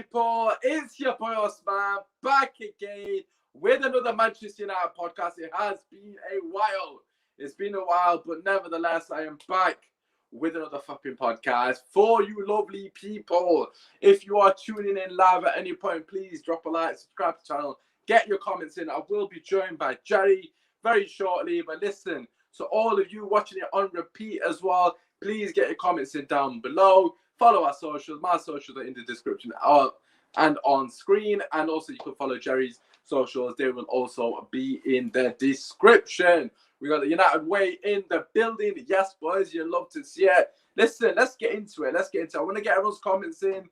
people, it's your boy Osman back again with another Manchester United podcast. It has been a while. It's been a while, but nevertheless, I am back with another fucking podcast for you lovely people. If you are tuning in live at any point, please drop a like, subscribe to the channel, get your comments in. I will be joined by Jerry very shortly, but listen, so all of you watching it on repeat as well, please get your comments in down below. Follow our socials. My socials are in the description and on screen. And also you can follow Jerry's socials. They will also be in the description. We got the United Way in the building. Yes, boys, you love to see it. Listen, let's get into it. I want to get everyone's comments in.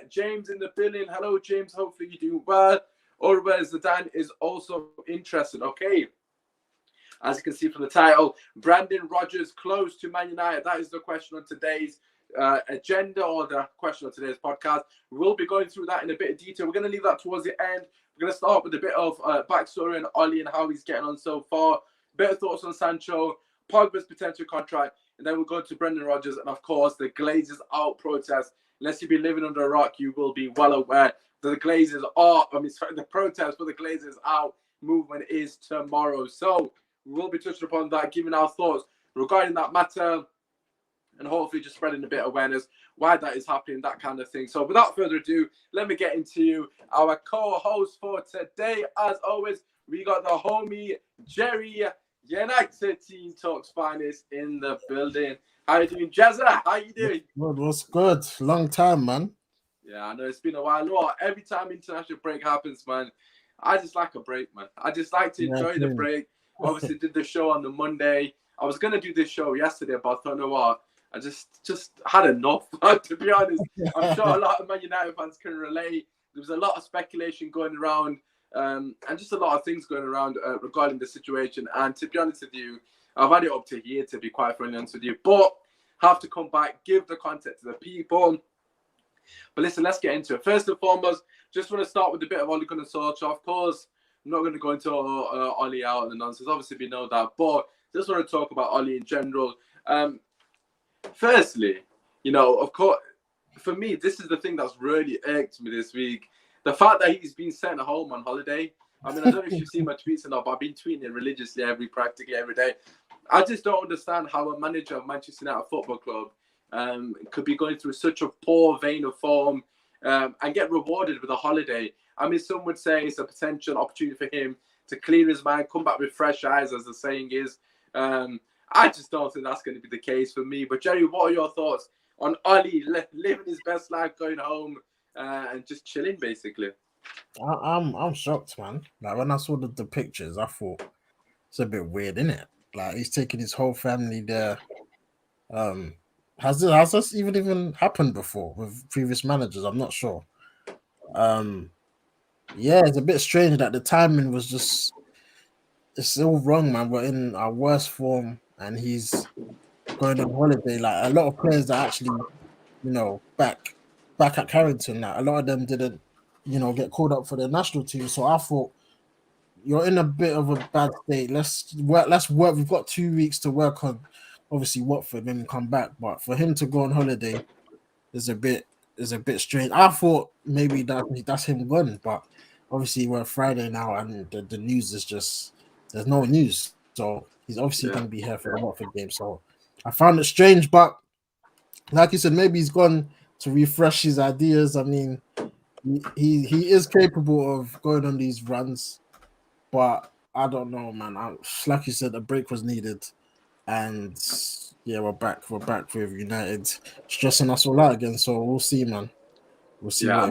James in the building. Hello, James. Hopefully you're doing well. Otherwise, Zidane is also interested. Okay. As you can see from the title, Brandon Rodgers close to Man United. That is the question on today's agenda, or the question of today's podcast. We'll be going through that in a bit of detail. We're going to leave that towards the end. We're going to start with a bit of backstory on Ollie and how he's getting on so far. Bit of thoughts on Sancho, Pogba's potential contract, and then we'll go to Brendan Rodgers and, of course, the Glazers out protest. Unless you've been living under a rock, you will be well aware that the Glazers are, the protest for the Glazers out movement is tomorrow. So we will be touching upon that, giving our thoughts regarding that matter, and hopefully just spreading a bit of awareness why that is happening, that kind of thing. So without further ado, let me get into our co-host for today. As always, we got the homie Jerry, United Team Talks finest, in the building. How you doing, Jazza? How you doing? Good, what's good? Long time, man. Yeah, I know it's been a while. Look, every time international break happens, man, I just like a break, man. I just like to enjoy the break. Obviously, did the show on the Monday. I was going to do this show yesterday, but I thought, you know what? I just had enough, to be honest. I'm sure a lot of Man United fans can relate. There was a lot of speculation going around, and just a lot of things going around regarding the situation. And to be honest with you, I've had it up to here, to be quite frankly honest with you. But have to come back, give the content to the people. But listen, let's get into it. First and foremost, just want to start with a bit of Ole Gunnar Solskjaer. Of course, I'm not going to go into Ollie out and the nonsense. Obviously, we know that. But just want to talk about Ollie in general. Firstly, you know, of course, for me, this is the thing that's really irked me this week. The fact that he's been sent home on holiday. I mean, I don't know if you've seen my tweets or not, but I've been tweeting it religiously practically every day. I just don't understand how a manager of Manchester United Football Club could be going through such a poor vein of form and get rewarded with a holiday. I mean, some would say it's a potential opportunity for him to clear his mind, come back with fresh eyes, as the saying is. I just don't think that's going to be the case for me. But Jerry, what are your thoughts on Ollie living his best life, going home and just chilling, basically? I'm shocked, man. Like when I saw the pictures, I thought it's a bit weird, isn't it? Like he's taking his whole family there. Has this even happened before with previous managers? I'm not sure. Yeah, it's a bit strange that the timing was just, it's all wrong, man. We're in our worst form and he's going on holiday. Like a lot of players that actually, you know, back at Carrington, like a lot of them didn't, you know, get called up for the national team. So I thought, you're in a bit of a bad state. Let's work. We've got 2 weeks to work on, obviously, Watford, then come back. But for him to go on holiday is a bit strange. I thought maybe that's him gone, but obviously we're Friday now, and the news is just, there's no news. So he's obviously going to be here for the Watford game. So I found it strange, but like you said, maybe he's gone to refresh his ideas. I mean, he is capable of going on these runs, but I don't know, man. Like you said, a break was needed, and yeah, we're back with United stressing us all out again. So we'll see, man. We'll see. Yeah,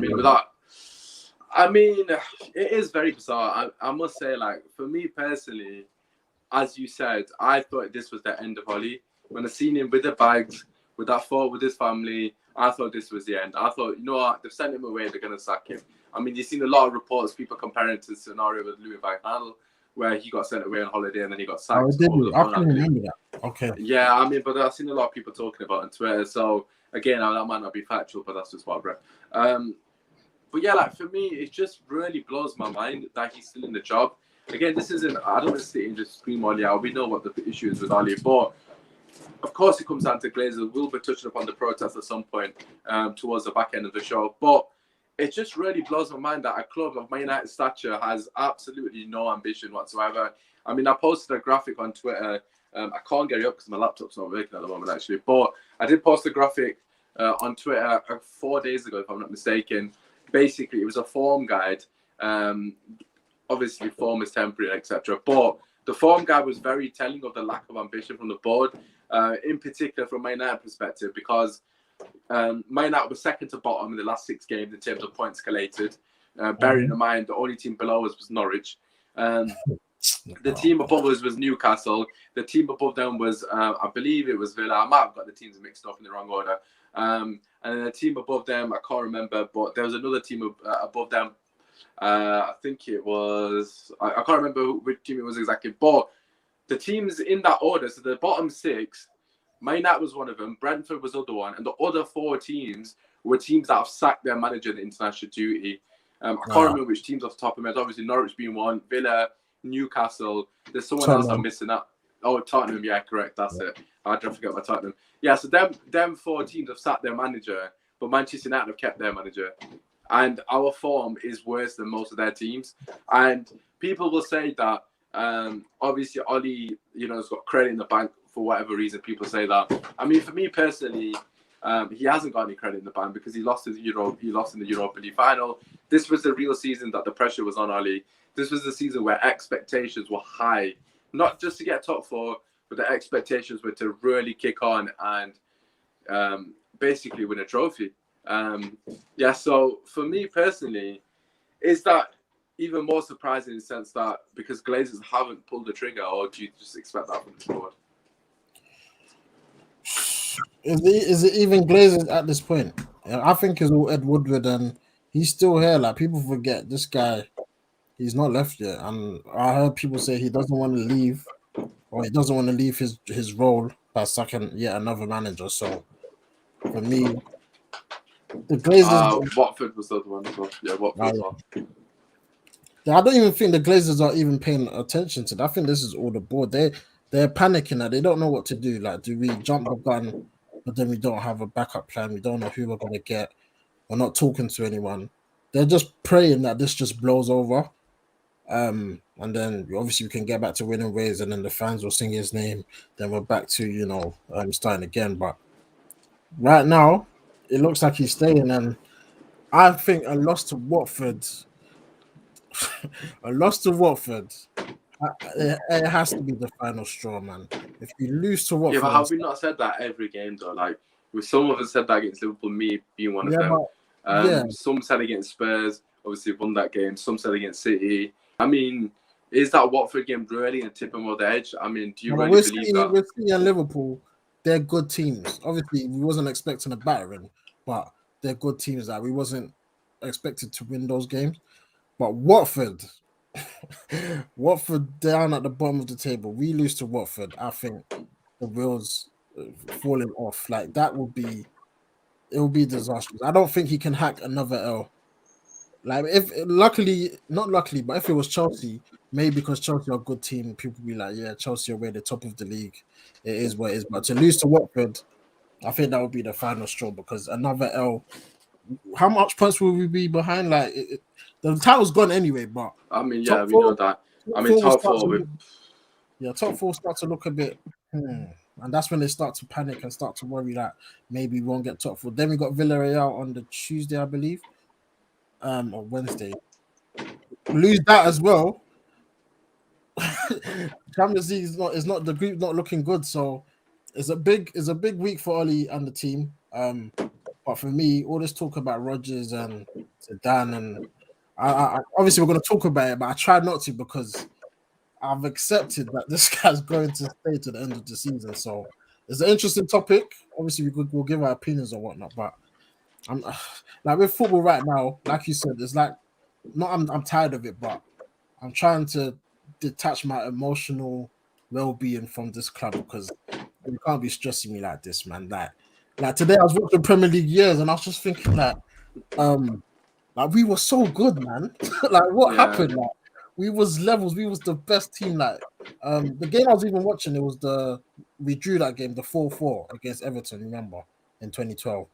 I mean, it is very bizarre. I must say, like, for me personally, as you said, I thought this was the end of Ollie. When I seen him with the bags, with that photo with his family, I thought this was the end. I thought, you know what, they've sent him away, they're going to sack him. I mean, you've seen a lot of reports, people comparing it to the scenario with Louis van Gaal, where he got sent away on holiday and then he got sacked. Oh, did you? I can remember that. Okay. Yeah, I mean, but I've seen a lot of people talking about it on Twitter. So, again, that might not be factual, but that's just what I've read. But yeah, like for me, it just really blows my mind that he's still in the job. Again, this isn't, I don't want to sit and just scream Ollie out. We know what the issue is with Ollie, but of course it comes down to Glazers. We'll be touching upon the protest at some point towards the back end of the show. But it just really blows my mind that a club of Man United stature has absolutely no ambition whatsoever. I mean, I posted a graphic on Twitter. I can't get it up because my laptop's not working at the moment, actually. But I did post a graphic on Twitter 4 days ago, if I'm not mistaken. Basically, it was a form guide. Obviously, form is temporary, etc. But the form guide was very telling of the lack of ambition from the board, in particular from Man United perspective, because Man United was second to bottom in the last 6 games in terms of points collated. Bearing in mind, the only team below us was Norwich. The team above us was Newcastle. The team above them was, I believe it was Villa. I might have got the teams mixed up in the wrong order. And then the team above them, I can't remember, but there was another team above them. I think it was, I can't remember which team it was exactly, but the teams in that order, so the bottom 6, Man United was one of them, Brentford was the other one, and the other 4 teams were teams that have sacked their manager in international duty. I can't remember which teams off the top of my head. Obviously, Norwich being one, Villa, Newcastle. There's someone else I'm missing out. Oh, Tottenham. Yeah, correct. That's it. I don't forget about Tottenham. Yeah, so them 4 teams have sacked their manager, but Manchester United have kept their manager. And our form is worse than most of their teams. And people will say that, obviously, Oli, has got credit in the bank for whatever reason. People say that. I mean, for me personally, he hasn't got any credit in the bank because he lost in the Europa League final. This was the real season that the pressure was on Oli. This was the season where expectations were high, not just to get top 4, but the expectations were to really kick on and basically win a trophy. So for me personally, is that even more surprising in the sense that because Glazers haven't pulled the trigger, or do you just expect that from the squad? Is it even Glazers at this point? I think it's all Ed Woodward, and he's still here. Like, people forget this guy, he's not left yet. And I heard people say he doesn't want to leave, or he doesn't want to leave his role by sacking yet another manager. So for me, the Glazers. Watford was the other one as well. Yeah, Watford as well. I don't even think the Glazers are even paying attention to that. I think this is all the board. They're panicking that they don't know what to do. Like, do we jump the gun, but then we don't have a backup plan? We don't know who we're going to get. We're not talking to anyone. They're just praying that this just blows over. And then obviously we can get back to winning ways, and then the fans will sing his name. Then we're back to, starting again. But right now, it looks like he's staying. And I think a loss to Watford, it has to be the final straw, man. If you lose to Watford, but have we not said that every game though? Like, some of us said that against Liverpool, me being one of them. Some said against Spurs, obviously won that game. Some said against City. I mean, is that Watford game really a tip on the edge? I mean, do you really believe that? With City and Liverpool, they're good teams. Obviously, we wasn't expecting a battering, but they're good teams that we wasn't expected to win those games. But Watford down at the bottom of the table. We lose to Watford, I think the wheels falling off. Like, it will be disastrous. I don't think he can hack another L. Like, not luckily, but if it was Chelsea, maybe because Chelsea are a good team, people be like, yeah, Chelsea are way the top of the league. It is what it is. But to lose to Watford, I think that would be the final straw, because another L. How much points will we be behind? Like, the title's gone anyway, but I mean, yeah, we know that. I mean, top 4 top 4 start to look a bit, and that's when they start to panic and start to worry that maybe we won't get top 4. Then we got Villarreal on the Tuesday, I believe, or Wednesday. Lose that as well. Champions League is not the group not looking good, so it's a big week for Oli and the team. But for me, all this talk about Rodgers and Zidane, and I obviously we're going to talk about it, but I try not to, because I've accepted that this guy's going to stay to the end of the season. So it's an interesting topic. Obviously, we'll give our opinions or whatnot, but I'm like, with football right now, like you said, it's like, I'm tired of it, but I'm trying to detach my emotional well-being from this club, because you can't be stressing me like this, man. Like today, I was watching Premier League years, and I was just thinking that, like, we were so good, man. Like, what happened? Like, we was levels. We was the best team. Like, the game I was even watching, we drew that game, the 4-4 against Everton. Remember, in 2012.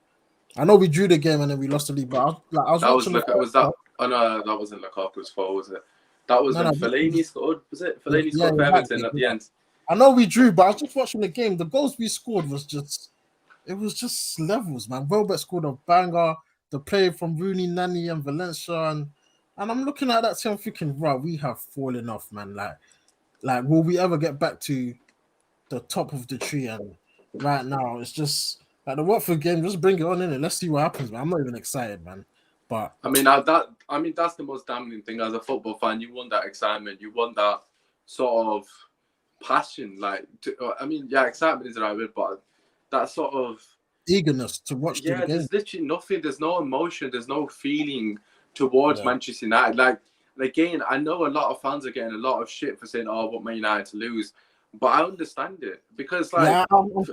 I know we drew the game and then we lost the league, but I was That was watching the like, was first that? half. Oh no, that wasn't Lukaku's fault, was it? That was No, when no, Fellaini scored. Was it Fellaini yeah, scored for Everton exactly. at the Yeah. end? I know we drew, but I was just watching the game. The goals we scored was just levels, man. Robert scored a banger. The play from Rooney, Nani, and Valencia, and I'm looking at that team thinking, right, we have fallen off, man. Like, will we ever get back to the top of the tree? And right now, it's just like the Watford game. Just bring it on in it. Let's see what happens, man. I'm not even excited, man. But I mean, that's the most damning thing as a football fan. You want that excitement. You want that sort of passion. Yeah, excitement is the right word, but that sort of eagerness to watch the yeah. game. There's literally nothing. There's no emotion. There's no feeling towards Yeah. Manchester United. Like again, I know a lot of fans are getting a lot of shit for saying, "Oh, I want Man United to lose," but I understand it because Yeah, I'm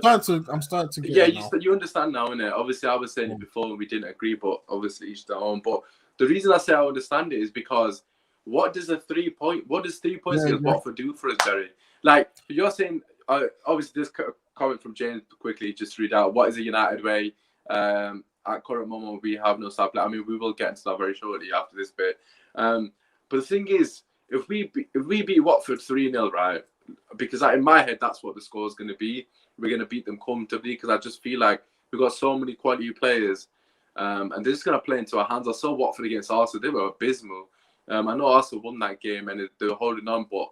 starting to get yeah, it now. you understand now, innit? Obviously, I was saying it before and we didn't agree, but obviously each their own. But the reason I say I understand it is because what does 3 points against Watford do for us, Jerry? Like you're saying, obviously this comment from James quickly just read out. What is a United way? At current moment, we have no star player. I mean, we will get into that very shortly after this bit. But the thing is, if we beat Watford 3-0, right? Because in my head, that's what the score is going to be. We're going to beat them comfortably because I just feel like we've got so many quality players, and they're just going to play into our hands. I saw Watford against Arsenal; they were abysmal. I know Arsenal won that game and they were holding on, but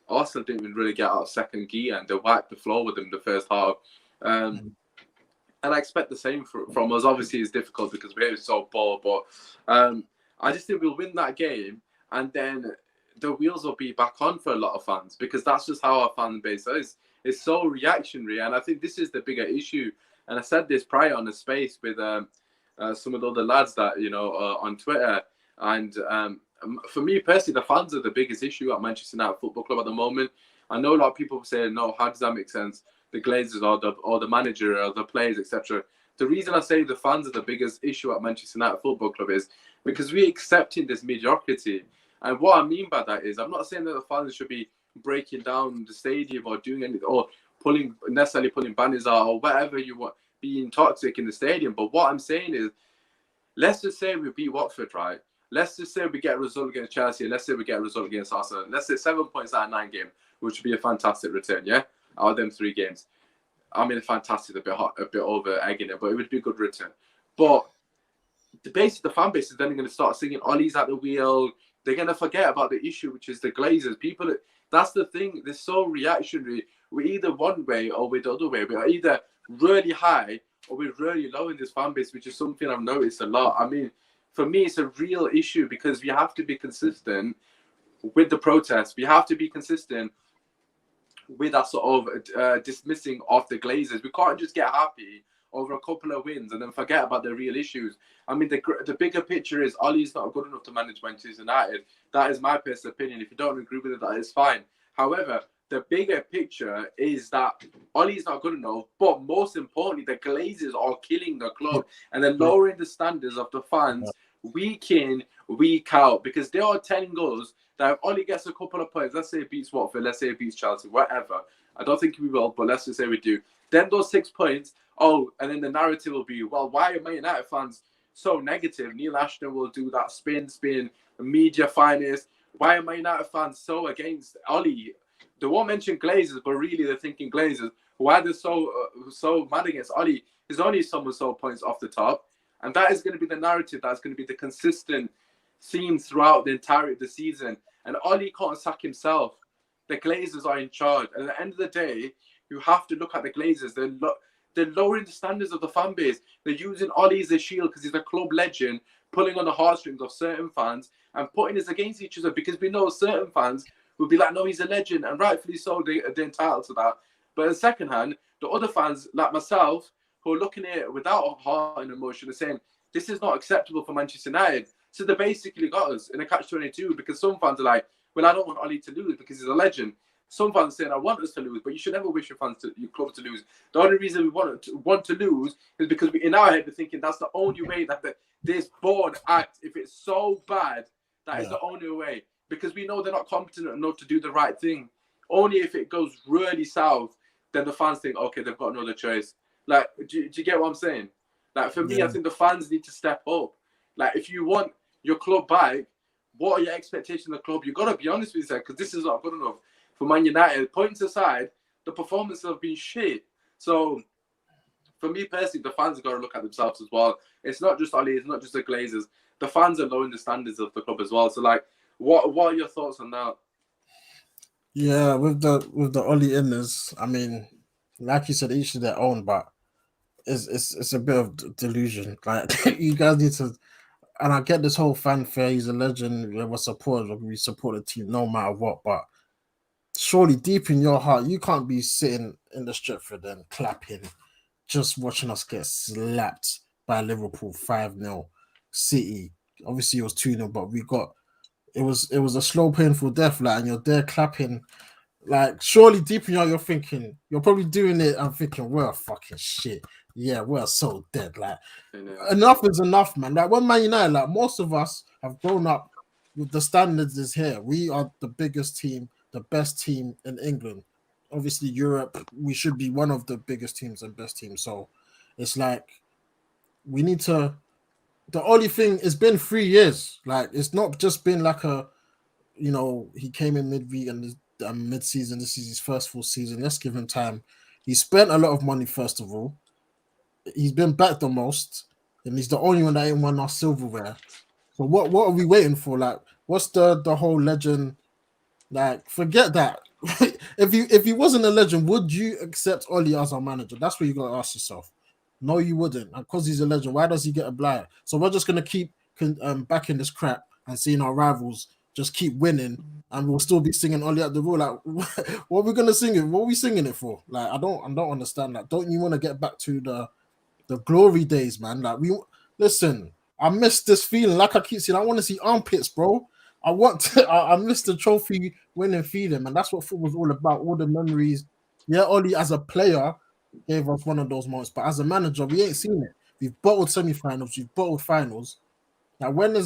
Arsenal didn't even really get out of second gear and they wiped the floor with them the first half. And I expect the same from us. Obviously, it's difficult because we're so poor, but I just think we'll win that game and then the wheels will be back on for a lot of fans because that's just how our fan base is. It's so reactionary, and I think this is the bigger issue. And I said this prior on the space with some of the other lads that on Twitter. And for me personally, the fans are the biggest issue at Manchester United Football Club at the moment. I know a lot of people say, "No, how does that make sense?" The Glazers or the manager or the players, etc. The reason I say the fans are the biggest issue at Manchester United Football Club is because we're accepting this mediocrity. And what I mean by that is, I'm not saying that the fans should be breaking down the stadium or doing anything or necessarily pulling banners out or whatever you want, being toxic in the stadium. But what I'm saying is, let's just say we beat Watford, right? Let's just say we get a result against Chelsea. Let's say we get a result against Arsenal. Let's say 7 points out of 9 games, which would be a fantastic return, yeah? Out of them 3 games. I mean, fantastic, a bit over egging it, but it would be a good return. But the fan base is then going to start singing Ollie's at the wheel. They're going to forget about the issue, which is the Glazers. People, that's the thing. They're so reactionary. We're either one way or we're the other way. We're either really high or we're really low in this fan base, which is something I've noticed a lot. I mean, for me, it's a real issue because we have to be consistent with the protests. We have to be consistent with that sort of dismissing of the Glazers. We can't just get happy over a couple of wins and then forget about the real issues. I mean, the bigger picture is Ollie's not good enough to manage Manchester United. That is my personal opinion. If you don't agree with it, that is fine. However, the bigger picture is that Ollie's not good enough, but most importantly, the Glazers are killing the club and they're lowering the standards of the fans week in, week out, because they are telling us that if Ollie gets a couple of points, let's say it beats Watford, let's say it beats Chelsea, whatever. I don't think we will, but let's just say we do. Then those 6 points, and then the narrative will be, well, why are Man United fans so negative? Neil Ashton will do that spin, media finest. Why are Man United fans so against Ollie? They won't mention Glazers, but really they're thinking Glazers. Why they're so mad against Ollie is only someone so points off the top. And that is going to be the narrative. That's going to be the consistent theme throughout the entirety of the season. And Ollie can't sack himself. The Glazers are in charge. And at the end of the day, you have to look at the Glazers. They're lowering the standards of the fan base. They're using Ollie as a shield because he's a club legend, pulling on the heartstrings of certain fans and putting us against each other because we know certain fans will be like, no, he's a legend. And rightfully so, they're entitled to that. But on the second hand, the other fans, like myself, who are looking at it without heart and emotion, are saying, this is not acceptable for Manchester United. So they basically got us in a catch-22 because some fans are like, well, I don't want Ollie to lose because he's a legend. Some fans are saying, I want us to lose, but you should never wish your club to lose. The only reason we want to lose is because in our head, we're thinking that's the only way that this board act, if it's so bad, that is the only way. Because we know they're not competent enough to do the right thing. Only if it goes really south, then the fans think, okay, they've got no other choice. Like, do you get what I'm saying? Like for me, I think the fans need to step up. Like if you want your club back, what are your expectations of the club? You got to be honest with yourself because this is not good enough for Man United. Points aside, the performances have been shit. So for me personally, the fans have got to look at themselves as well. It's not just Oli, it's not just the Glazers. The fans are lowering the standards of the club as well. So like, what are your thoughts on that? Yeah, with the Oli inners, I mean, like you said, each of their own, but it's a bit of delusion. Like you guys need to, and I get this whole fanfare. He's a legend. We support the team no matter what. But surely, deep in your heart, you can't be sitting in the Stretford and clapping, just watching us get slapped by Liverpool 5-0. City, obviously it was 2-0, but we got it was a slow, painful death. Like, and you're there clapping. Like, surely deep in your heart, you're thinking, you're probably doing it and thinking, we're fucking shit. Yeah, we're so dead. Like, enough is enough, man. Like, when Man United, like, most of us have grown up with the standards is here. We are the biggest team, the best team in England. Obviously, Europe, we should be one of the biggest teams and best teams. So it's like, we need to. The only thing, it's been 3 years. Like, it's not just been like he came in midweek and mid-season. This is his first full season. Let's give him time. He spent a lot of money, first of all. He's been back the most, and he's the only one that ain't won our silverware. So what are we waiting for? Like, what's the whole legend? Like, forget that. if he wasn't a legend, would you accept Oli as our manager? That's what you got to ask yourself. No, you wouldn't. And because he's a legend, why does he get a blight? So we're just gonna keep backing this crap and seeing our rivals just keep winning, and we'll still be singing Oli at the rule. Like, what are we gonna sing it? What are we singing it for? Like, I don't understand that. Don't you want to get back to the glory days, man? Like, listen. I miss this feeling. Like I keep saying, I want to see armpits, bro. I miss the trophy winning feeling, and that's what football's all about. All the memories. Yeah, Oli as a player gave us one of those moments, but as a manager, we ain't seen it. We've bottled semi-finals, we've bottled finals. Now, when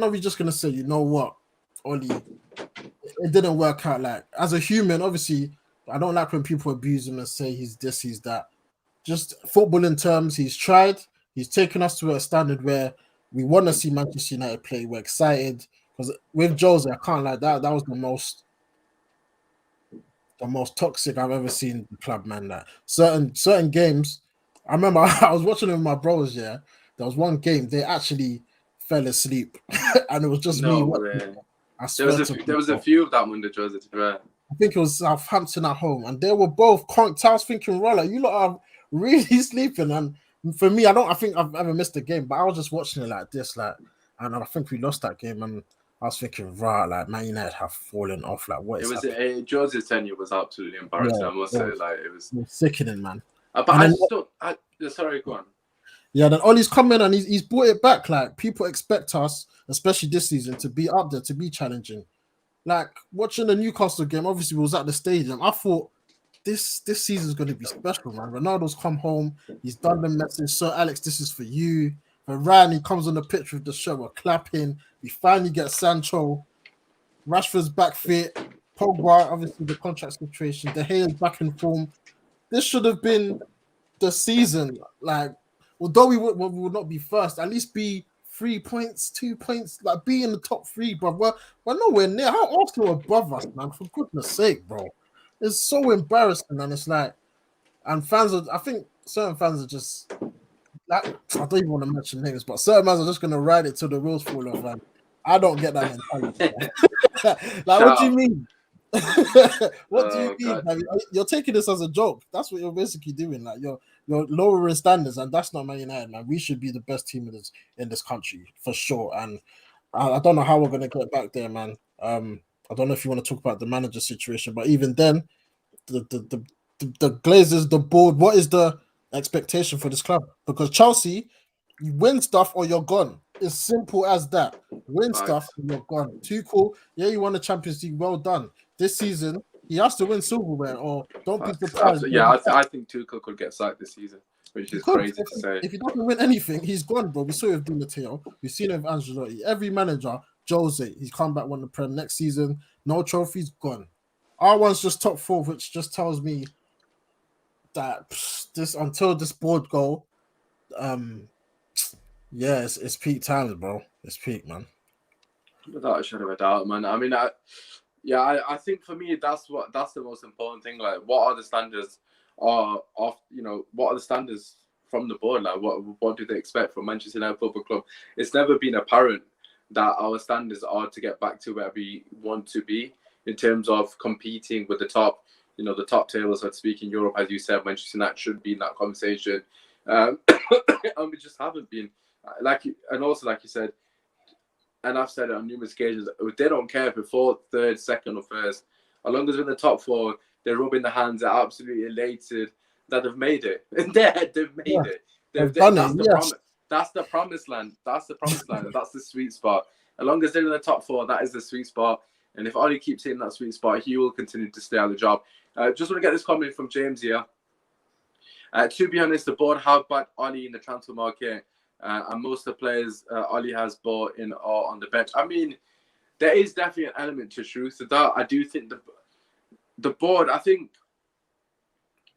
are we just gonna say, you know what, Oli, it didn't work out? Like, as a human, obviously, I don't like when people abuse him and say he's this, he's that. Just football in terms, he's tried. He's taken us to a standard where we want to see Manchester United play. We're excited because with Jose, I can't lie, that was the most toxic I've ever seen the club, man. That certain games, I remember I was watching it with my bros. Yeah, there was one game they actually fell asleep, and it was just me. I swear there was a few of that under Jose. I think it was Southampton at home, and they were both conked. I was thinking, Roller, you lot are really sleeping. And for me, I think I've ever missed a game, but I was just watching it like this, like, and I think we lost that game, and I was thinking, right, like, Man United have fallen off. Like, what is it? Jose's tenure was absolutely embarrassing. I must say, like, it was sickening, man. But sorry, go on. Yeah, then Ollie's come in and he's brought it back. Like, people expect us, especially this season, to be up there, to be challenging. Like, watching the Newcastle game, obviously we was at the stadium. I thought this season is going to be special, man. Ronaldo's come home. He's done the message. Sir Alex, this is for you. Ryan, he comes on the pitch with the shirt, we're clapping. We finally get Sancho. Rashford's back fit. Pogba, obviously the contract situation. De Gea's back in form. This should have been the season. Like, although we would not be first, at least be 3 points, 2 points, like be in the top three, bro. We're nowhere near. How Arsenal above us, man? For goodness sake, bro. It's so embarrassing, and it's like, and I think certain fans are just, like, I don't even want to mention names, but certain fans are just going to ride it till the wheels fall off, man. I don't get that mentality. Like, what do you mean? What do you mean? Like, you're taking this as a joke. That's what you're basically doing. Like, you're lowering standards, and that's not Man United, man. We should be the best team in this country for sure. And I don't know how we're going to get back there, man. I don't know if you want to talk about the manager situation, but even then, the Glazers, the board, what is the expectation for this club? Because Chelsea, you win stuff or you're gone. It's simple as that. Win stuff and you're gone. Tuchel, yeah, you won the Champions League. Well done. This season, he has to win silverware, or don't be surprised. Yeah, I think Tuchel could get sacked this season, which is crazy to say. If he doesn't win anything, he's gone, bro. We saw it with Di Matteo. We've seen it with Ancelotti. Every manager, Jose, he's come back, won the Prem next season. No trophies, gone. Our one's just top four, which just tells me that this until this board go, Yeah, it's peak times, bro. It's peak, man. Without a shadow of a doubt, man. I mean, I think for me that's the most important thing. Like, what are the standards what are the standards from the board? Like, what do they expect from Manchester United Football Club? It's never been apparent that our standards are to get back to where we want to be in terms of competing with the top, the top tables, so to speak, in Europe. As you said, Manchester United should be in that conversation, and we just haven't been. And also, like you said, and I've said it on numerous occasions, they don't care if it's fourth, third, second, or first. As long as they're in the top four, they're rubbing their hands, they're absolutely elated that they've made it. In their head, they've made it. They've done that's it. the Yes. promise. That's the promised land. That's the promised land, and that's the sweet spot. As long as they're in the top four, that is the sweet spot. And if Ollie keeps hitting that sweet spot, he will continue to stay on the job. Just want to get this comment from James here. To be honest, the board have backed Ollie in the transfer market. And most of the players Ollie has bought in are on the bench. I mean, there is definitely an element to truth to that. I do think the board, I think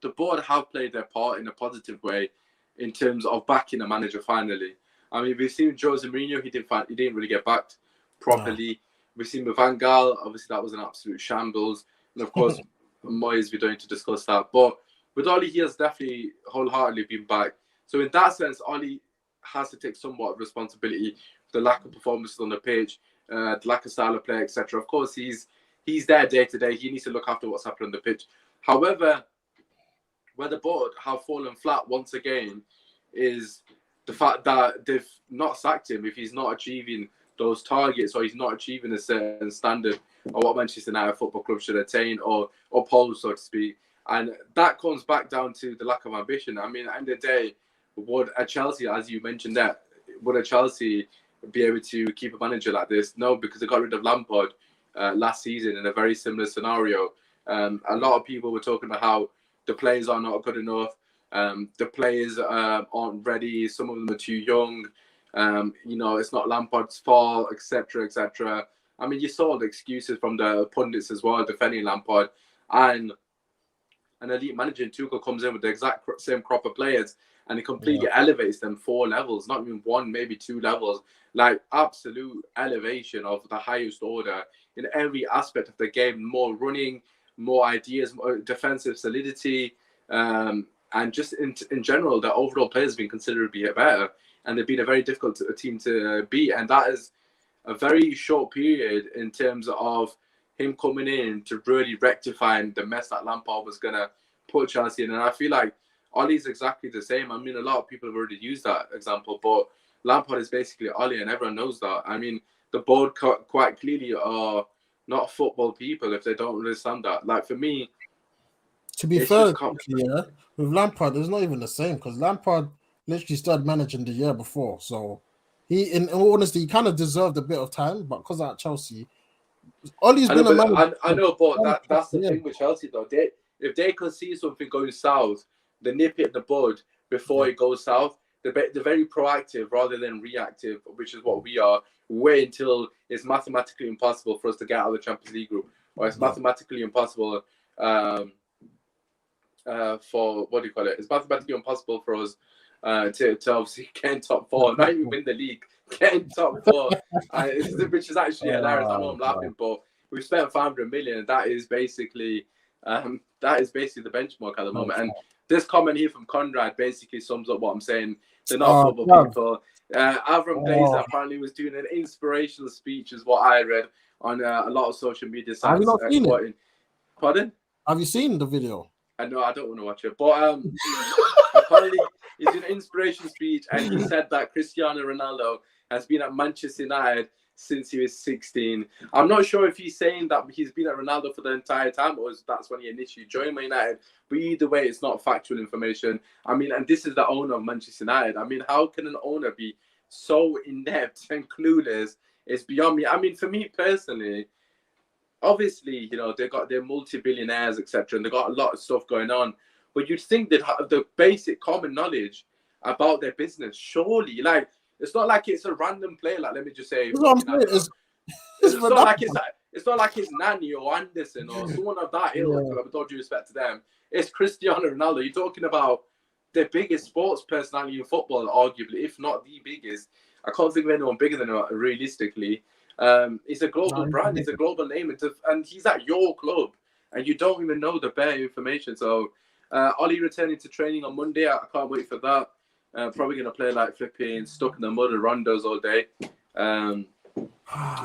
the board have played their part in a positive way in terms of backing a manager finally. I mean, we've seen Jose Mourinho, he didn't really get backed properly. No. We've seen with Van Gaal, obviously that was an absolute shambles. And of course, Moyes, we don't need to discuss that. But with Ollie, he has definitely wholeheartedly been back. So in that sense, Ollie has to take somewhat of responsibility for the lack of performances on the pitch, the lack of style of play, etc. Of course, he's there day to day. He needs to look after what's happening on the pitch. However, where the board have fallen flat once again is the fact that they've not sacked him if he's not achieving those targets or he's not achieving a certain standard of what Manchester United Football Club should attain or uphold, so to speak. And that comes back down to the lack of ambition. I mean, at the end of the day, would a Chelsea, as you mentioned that, would a Chelsea be able to keep a manager like this? No, because they got rid of Lampard last season in a very similar scenario. A lot of people were talking about how the players are not good enough. The players aren't ready. Some of them are too young. It's not Lampard's fault, etc., etc. I mean, you saw the excuses from the pundits as well, defending Lampard. And an elite manager in Tuchel comes in with the exact same crop of players and he completely elevates them 4 levels, not even 1, maybe 2 levels. Like, absolute elevation of the highest order in every aspect of the game. More running, more ideas, more defensive solidity, and just in general, the overall players have been considerably better, and they've been a very difficult team to beat. And that is a very short period in terms of him coming in to really rectifying the mess that Lampard was going to put Chelsea in. And I feel like Ollie's exactly the same. I mean, a lot of people have already used that example, but Lampard is basically Ollie, and everyone knows that. I mean, the board quite clearly are not football people if they don't understand that. Like, for me, to be fair, with Lampard, it's not even the same because Lampard literally started managing the year before. So he, in all honesty, he kind of deserved a bit of time, but because at Chelsea, Ollie's been a manager. I know, but that's the thing with Chelsea, though. If they can see something going south, they nip it in the bud before it goes south. They're very proactive rather than reactive, which is what we are. Wait until it's mathematically impossible for us to get out of the Champions League group, or it's mathematically impossible for what do you call it? It's mathematically impossible for us to obviously get in top 4, not even win the league, get in top 4, which is actually hilarious. I know I'm laughing, but we've spent 500 million, and that is basically the benchmark at the moment. And this comment here from Conrad basically sums up what I'm saying. They're not football people. Avram Glazer apparently was doing an inspirational speech, is what I read on a lot of social media sites. Have you not seen it? Pardon? Have you seen the video? I know, I don't want to watch it. But apparently he did an inspirational speech and he said that Cristiano Ronaldo has been at Manchester United since he was 16. I'm not sure if he's saying that he's been at Ronaldo for the entire time or that's when he initially joined Man United. But either way, it's not factual information. I mean, and this is the owner of Manchester United. I mean, how can an owner be so inept and clueless? It's beyond me. I mean, for me personally, obviously, they're multi-billionaires, etc., and they've got a lot of stuff going on. But you'd think they'd have the basic common knowledge about their business, surely. Like, it's not like it's a random player. Like, let me just say, it's not like it's Nani or Anderson or someone of that ilk. With all due respect to them, it's Cristiano Ronaldo. You're talking about the biggest sports personality in football, arguably, if not the biggest. I can't think of anyone bigger than him, realistically. He's a global brand. He's a global name. And he's at your club. And you don't even know the bare information. So, Ollie returning to training on Monday. I can't wait for that. Probably going to play like flipping stuck in the mud and rondos all day.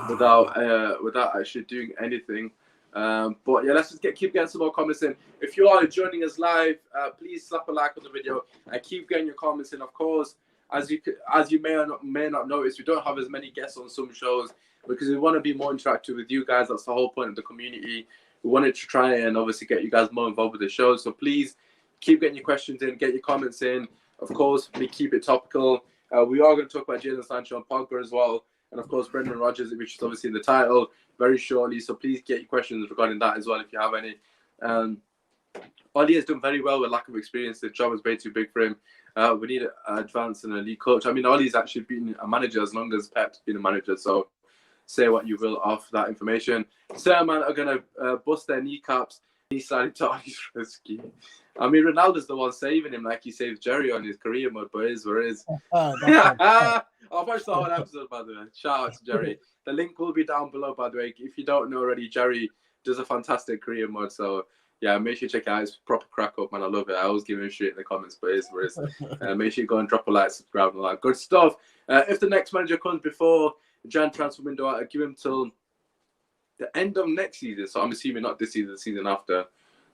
Without actually doing anything. But yeah, let's just keep getting some more comments in. If you are joining us live, please slap a like on the video and keep getting your comments in. Of course, as you may or may not notice, we don't have as many guests on some shows because we want to be more interactive with you guys. That's the whole point of the community. We wanted to try and obviously get you guys more involved with the show. So please keep getting your questions in, get your comments in. Of course, we keep it topical. We are going to talk about Jadon Sancho and Pogba as well. And of course, Brendan Rodgers, which is obviously in the title, very shortly. So please get your questions regarding that as well if you have any. Ollie has done very well with lack of experience. The job is way too big for him. We need an advance and a lead coach. I mean, Ollie's actually been a manager as long as Pep's been a manager. So say what you will off that information. Certain man are going to bust their kneecaps. He sliding to Ollie's risky. I mean, Ronaldo's the one saving him like he saved Jerry on his career mode, but it is what it is. I'll watch the whole episode, by the way. Shout out to Jerry. The link will be down below, by the way. If you don't know already, Jerry does a fantastic career mode. So, yeah, make sure you check it out. It's proper crack up, man. I love it. I always give him shit in the comments, but it is what it is. Make sure you go and drop a like, subscribe, and all that good stuff. If the next manager comes before the Jan transfer window, I'll give him till the end of next season. So I'm assuming not this season, the season after.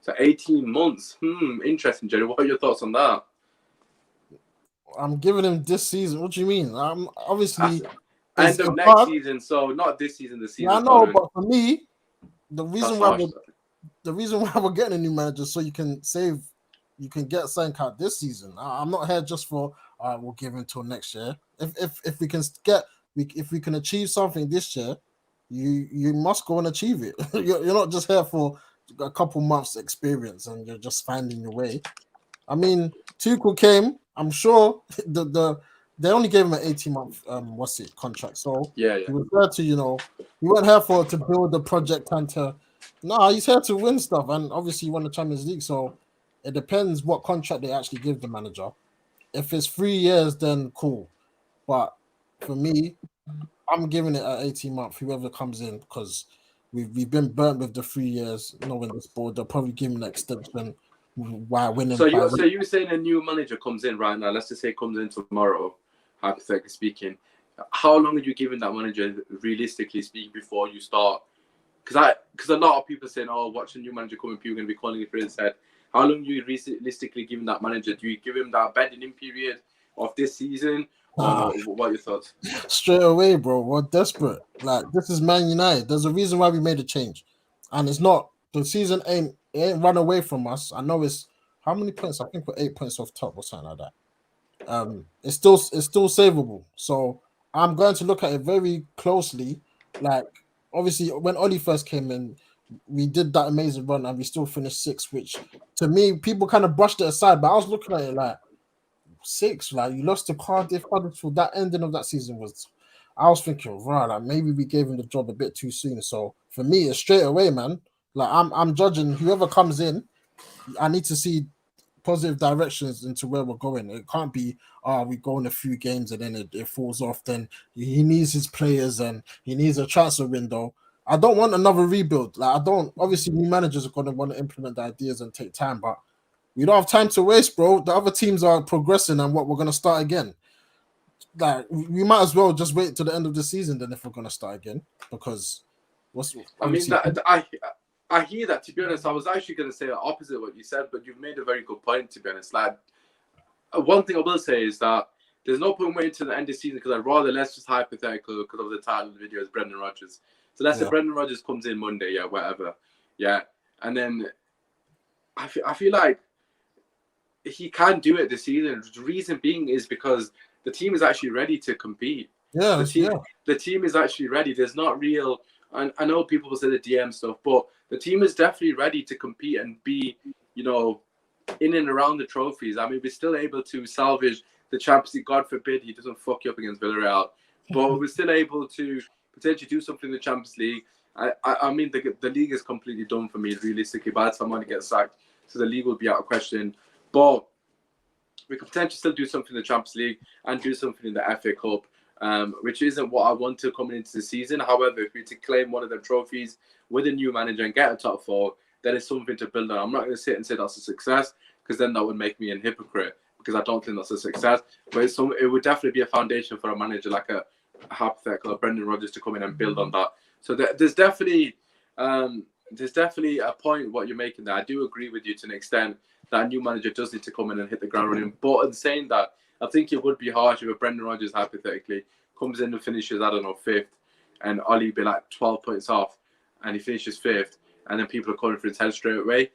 So 18 months. Interesting, Jerry. What are your thoughts on that? I'm giving him this season. What do you mean? Obviously end of next season, so not this season. The season. Yeah, I know, but for me, the reason why we're getting a new manager so you can get Sancho out this season. I'm not here just for we'll give him till next year. If we can achieve something this year, you must go and achieve it. You're not just here for a couple months experience and you're just finding your way. I mean, Tuchel came. I'm sure they only gave him an 18-month contract. So yeah. He was there to, he went here to build the project and he's here to win stuff. And obviously he won the Champions League. So it depends what contract they actually give the manager. If it's 3 years, then cool. But for me, I'm giving it an 18-month, whoever comes in, because we've been burnt with the 3 years, knowing this board. They'll probably give him an extension while winning. So you're saying a new manager comes in right now, let's just say comes in tomorrow, hypothetically speaking. How long are you giving that manager, realistically speaking, before you start? Because a lot of people saying, watch a new manager coming, people are going to be calling it for his head. How long are you realistically giving that manager? Do you give him that bedding in period of this season? What are your thoughts? Straight away, bro. We're desperate. Like, this is Man United. There's a reason why we made a change. And it's not, the season ain't run away from us. I know it's, how many points? I think we're 8 points off top or something like that. It's still savable. So I'm going to look at it very closely. Like, obviously, when Ollie first came in, we did that amazing run and we still finished 6th, which to me, people kind of brushed it aside. But I was looking at it like, 6, like you lost to Cardiff. That ending of that season was, I was thinking, right, like maybe we gave him the job a bit too soon. So for me, it's straight away, man. Like I'm judging whoever comes in. I need to see positive directions into where we're going. It can't be, we go in a few games and then it falls off. Then he needs his players and he needs a transfer window. I don't want another rebuild. Like obviously new managers are going to want to implement the ideas and take time, but we don't have time to waste, bro. The other teams are progressing and we're going to start again. Like, we might as well just wait till the end of the season then if we're going to start again. Because I hear that, to be honest. I was actually going to say the opposite of what you said, but you've made a very good point, to be honest. Like, one thing I will say is that there's no point waiting till the end of the season because let's just hypothetical because of the title of the video is Brendan Rodgers. So let's say Brendan Rodgers comes in Monday, whatever. Yeah. And then I feel like he can do it this season. The reason being is because the team is actually ready to compete. The team is actually ready. There's not real. I know people will say the DM stuff, but the team is definitely ready to compete and be, in and around the trophies. I mean, we're still able to salvage the Champions League. God forbid he doesn't fuck you up against Villarreal, but we're still able to potentially do something in the Champions League. I mean, the league is completely done for me, realistically. By the time I get sacked, so the league will be out of question. But we could potentially still do something in the Champions League and do something in the FA Cup, which isn't what I wanted coming into the season. However, if we to claim one of them trophies with a new manager and get a top 4, then it's something to build on. I'm not going to sit and say that's a success, because then that would make me a hypocrite, because I don't think that's a success. But it would definitely be a foundation for a manager like a hypothetical Brendan Rodgers to come in and build on that. So there's definitely a point what you're making there. I do agree with you to an extent that a new manager does need to come in and hit the ground running. But in saying that, I think it would be harsh if a Brendan Rodgers hypothetically comes in and finishes, I don't know, 5th, and Ollie be like 12 points off, and he finishes 5th, and then people are calling for his head straight away.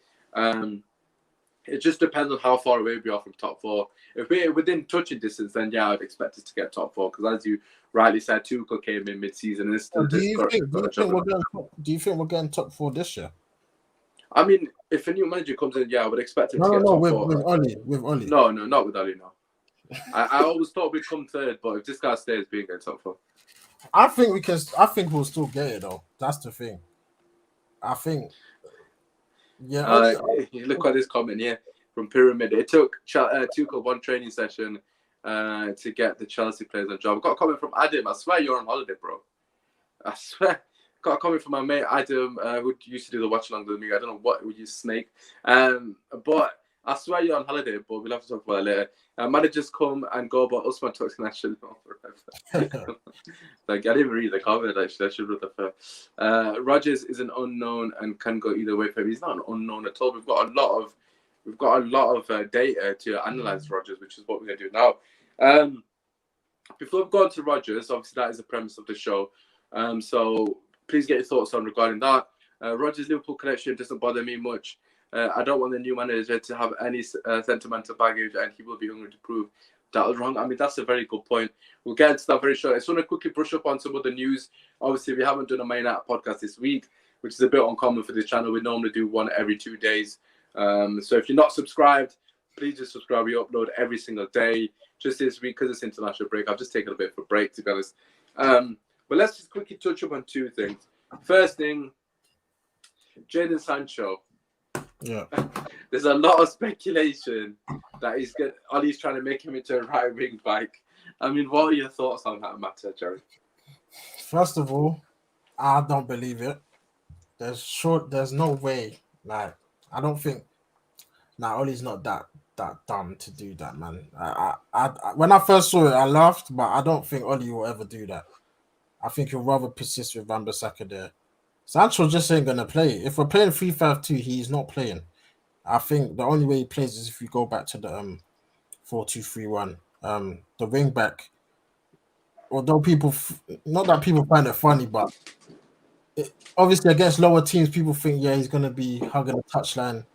It just depends on how far away we are from top 4. If we're within touching distance, then yeah, I'd expect us to get top 4, because as you rightly said, Tuchel came in mid-season and still do you think we're getting top 4 this year? I mean, if a new manager comes in, yeah, I would expect him to get top 4. With Ollie. No, not with Ollie, no. I always thought we'd come 3rd, but if this guy stays, we ain't getting top 4. I think we'll still get it, though. That's the thing. I think... Yeah, look at this comment here from Pyramid. It took Tuchel 1 training session to get the Chelsea players on job. Got a comment from Adam. I swear you're on holiday, bro. I swear. Got a comment from my mate Adam, who used to do the watch along with me. I don't know what you snake. But I swear you're on holiday, but we'll have to talk about it later. Managers come and go, but Usman talks national forever. Like, I didn't read the comment, actually. I should read the first. Rodgers is an unknown and can go either way for him. He's not an unknown at all. We've got a lot of data to analyze Rodgers, which is what we're going to do now. Before we go on to Rodgers, obviously that is the premise of the show. So please get your thoughts on regarding that. Rodgers Liverpool connection doesn't bother me much. I don't want the new manager to have any sentimental baggage, and he will be hungry to prove that was wrong. I mean, that's a very good point. We'll get into that very short. I just want to quickly brush up on some of the news. Obviously, we haven't done a main out podcast this week, which is a bit uncommon for this channel. We normally do one every 2 days. So if you're not subscribed, please just subscribe. We upload every single day. Just this week, because it's international break, I've just taken a bit of a break, to be honest. But let's just quickly touch up on 2 things. First thing, Jadon Sancho. Yeah. There's a lot of speculation that Ollie's trying to make him into a right wing back. I mean, what are your thoughts on that matter, Jerry? First of all, I don't believe it. There's no way. Like, I don't think. Ollie's not that dumb to do that, man. I when I first saw it, I laughed, but I don't think Ollie will ever do that. I think he'll rather persist with Wan-Bissaka there. Sancho just ain't gonna play. If we're playing 3-5-2, he's not playing. I think the only way he plays is if we go back to the 4-2-3-1. The wing back. Although not that people find it funny, but obviously against lower teams, people think he's gonna be hugging the touchline.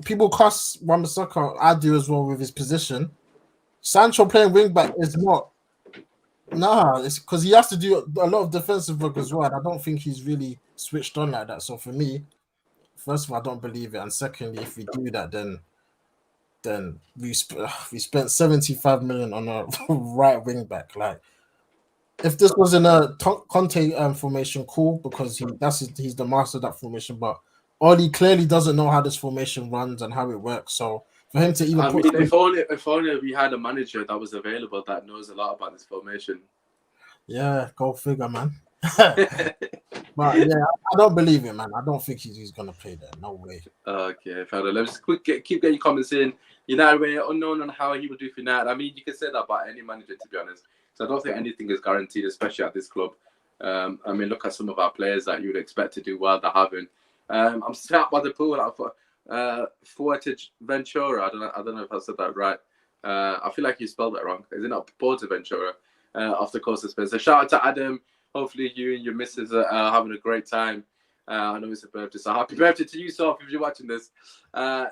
People cuss Wan-Bissaka. I do as well with his position. Sancho playing wing back is not. It's because he has to do a lot of defensive work as well. And I don't think he's really switched on like that. So for me, first of all, I don't believe it. And secondly, if we do that, then we spent 75 million on a right wing back. Like, if this was in a Conte formation, cool, because he's the master of that formation. But Ollie clearly doesn't know how this formation runs and how it works. So for him to even if only we had a manager that was available that knows a lot about this formation. Yeah, go figure, man. But yeah, I don't believe it, man. I don't think he's gonna play there. No way. Okay, fella. Let's keep getting comments in. United, we're unknown on how he will do for United. I mean, you can say that about any manager, to be honest. So I don't think anything is guaranteed, especially at this club. I mean, look at some of our players that you would expect to do well. They haven't. I'm sat by the pool. Fuerteventura. I don't know if I said that right. I feel like you spelled that wrong. Is it not Portaventura? Off the coast of Spain. So shout out to Adam. Hopefully you and your missus are having a great time. I know it's a birthday, so happy birthday to you, Soph, if you're watching this.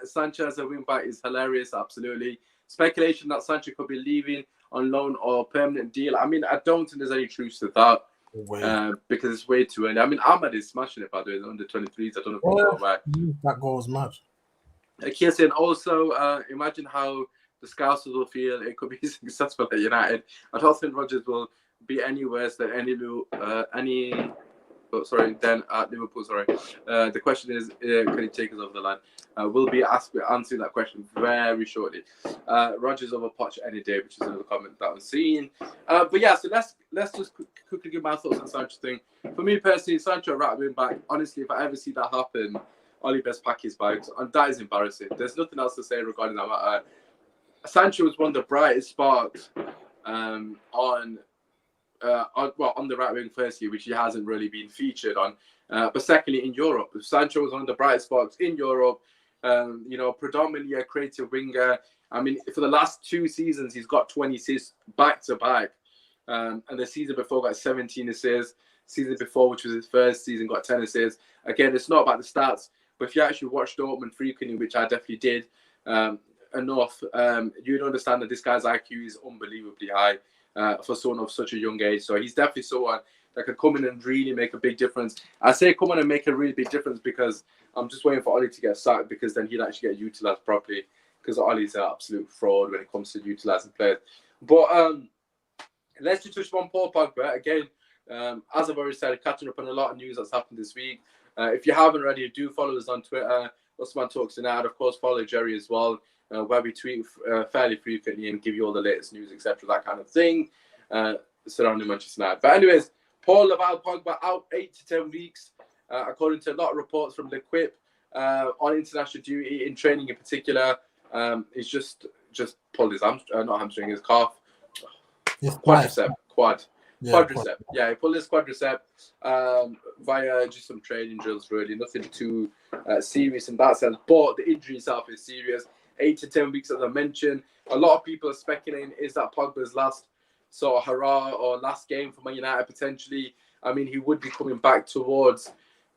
Sancho as a wing back is hilarious, absolutely. Speculation that Sancho could be leaving on loan or permanent deal. I mean, I don't think there's any truth to that. Because it's way too early. I mean, Ahmad is smashing it, by the way, under 23s. I don't know if you know right. That goal was mad. Kirsten, also, imagine how the Scousers will feel. It could be successful at United. I don't think Rodgers will be any worse than any sorry, then at Liverpool, sorry. The question is, can he take us over the line? We'll be answering that question very shortly. Rodgers over Poch any day, which is another comment that I'm seeing. But yeah, so let's just quickly give my thoughts on Sancho thing. For me personally, Sancho right wing back. Honestly, if I ever see that happen, Oli best pack his bags, and that is embarrassing. There's nothing else to say regarding that matter. Sancho was one of the brightest sparks on the right wing firstly, which he hasn't really been featured on. But secondly, in Europe, Sancho was one of the brightest sparks in Europe. Predominantly a creative winger. I mean, for the last 2 seasons, he's got 20 assists back to back. And the season before got 17 assists. Season before, which was his first season, got 10 assists. Again, it's not about the stats, but if you actually watch Dortmund frequently, which I definitely did enough, you'd understand that this guy's IQ is unbelievably high for someone of such a young age. So he's definitely someone that could come in and really make a big difference. I say come in and make a really big difference because I'm just waiting for Oli to get sacked, because then he'll actually get utilised properly, because Oli's an absolute fraud when it comes to utilising players. But let's just touch on Paul Pogba again. As I've already said, catching up on a lot of news that's happened this week. If you haven't already, do follow us on Twitter, Usman Talks Tonight. Of course, follow Jerry as well, where we tweet fairly frequently and give you all the latest news, etc., that kind of thing, surrounding Manchester United. But anyways, Paul Pogba out 8 to 10 weeks, according to a lot of reports from L'Equipe, on international duty, in training in particular. He's just pulled his his calf. Quadricep. Yeah, he pulled his quadricep via just some training drills, really. Nothing too serious in that sense. But the injury itself is serious. 8 to 10 weeks, as I mentioned. A lot of people are speculating, is that Pogba's last sort of hurrah or last game for Man United potentially? I mean, he would be coming back towards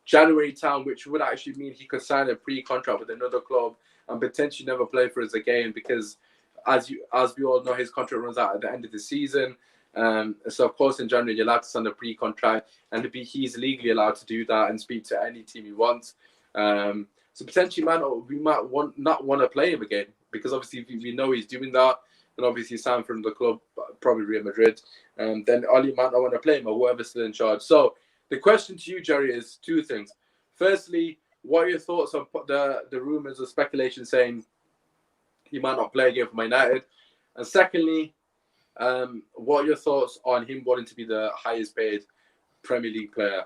January time, which would actually mean he could sign a pre-contract with another club and potentially never play for us again, because as we all know, his contract runs out at the end of the season. So of course in January you're allowed to sign a pre-contract, and he's legally allowed to do that and speak to any team he wants. So potentially we might not want to play him again, because obviously if we know he's doing that, and obviously signed from the club, probably Real Madrid, then Oli might not want to play him, or whoever's still in charge. So the question to you, Jerry, is 2 things. Firstly, what are your thoughts on the rumours or speculation saying he might not play again for Man United? And secondly, what are your thoughts on him wanting to be the highest paid Premier League player?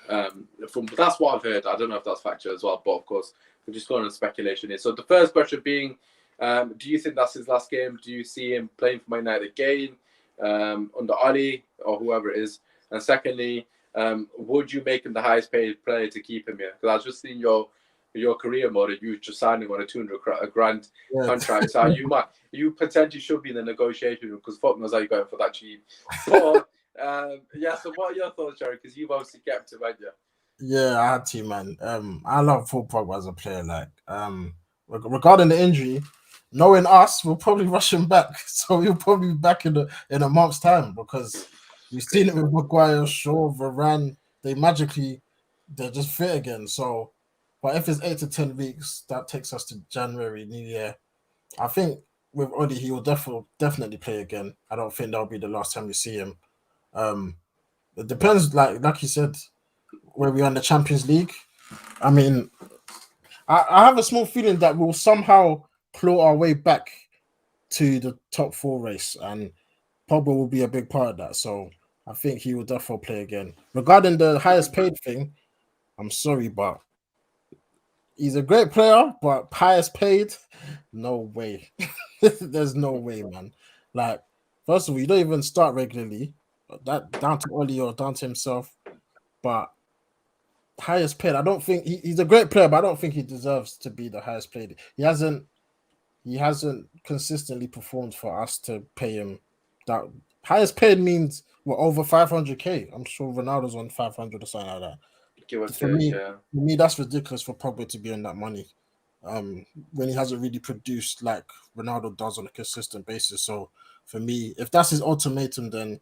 That's what I've heard. I don't know if that's factual as well, but of course, we're just going on speculation here. So the first question being, do you think that's his last game? Do you see him playing for Man United again under Ali or whoever it is? And secondly, would you make him the highest paid player to keep him here? Because I was just seeing your career mode, you just signed him on a 200 grand contract. So you potentially should be in the negotiation, because fuck knows how you got him for that cheap. But so what are your thoughts, Jerry? Because you've obviously kept him, haven't you? Yeah, I had to, man. I love Paul Pogba as a player. Like, regarding the injury, knowing us, we'll probably rush him back. So he'll probably be back in a month's time, because we've seen it with Maguire, Shaw, Varane. They're just fit again. So, but if it's 8 to 10 weeks, that takes us to January, New Year. I think with Oli, he will definitely play again. I don't think that'll be the last time we see him. It depends, like you said, where we are in the Champions League. I mean, I have a small feeling that we'll somehow claw our way back to the top 4 race, and Pogba will be a big part of that. So I think he will definitely play again. Regarding the highest paid thing, I'm sorry, but he's a great player, but highest paid, no way. There's no way, man. Like, first of all, you don't even start regularly. That down to Oli or down to himself. But highest paid, I don't think he's a great player, but I don't think he deserves to be the highest paid. He hasn't consistently performed for us to pay him that. Highest paid means we're over 500k. I'm sure Ronaldo's on 500 or something like that. For me, that's ridiculous for Pogba to be on that money, when he hasn't really produced like Ronaldo does on a consistent basis. So for me, if that's his ultimatum, then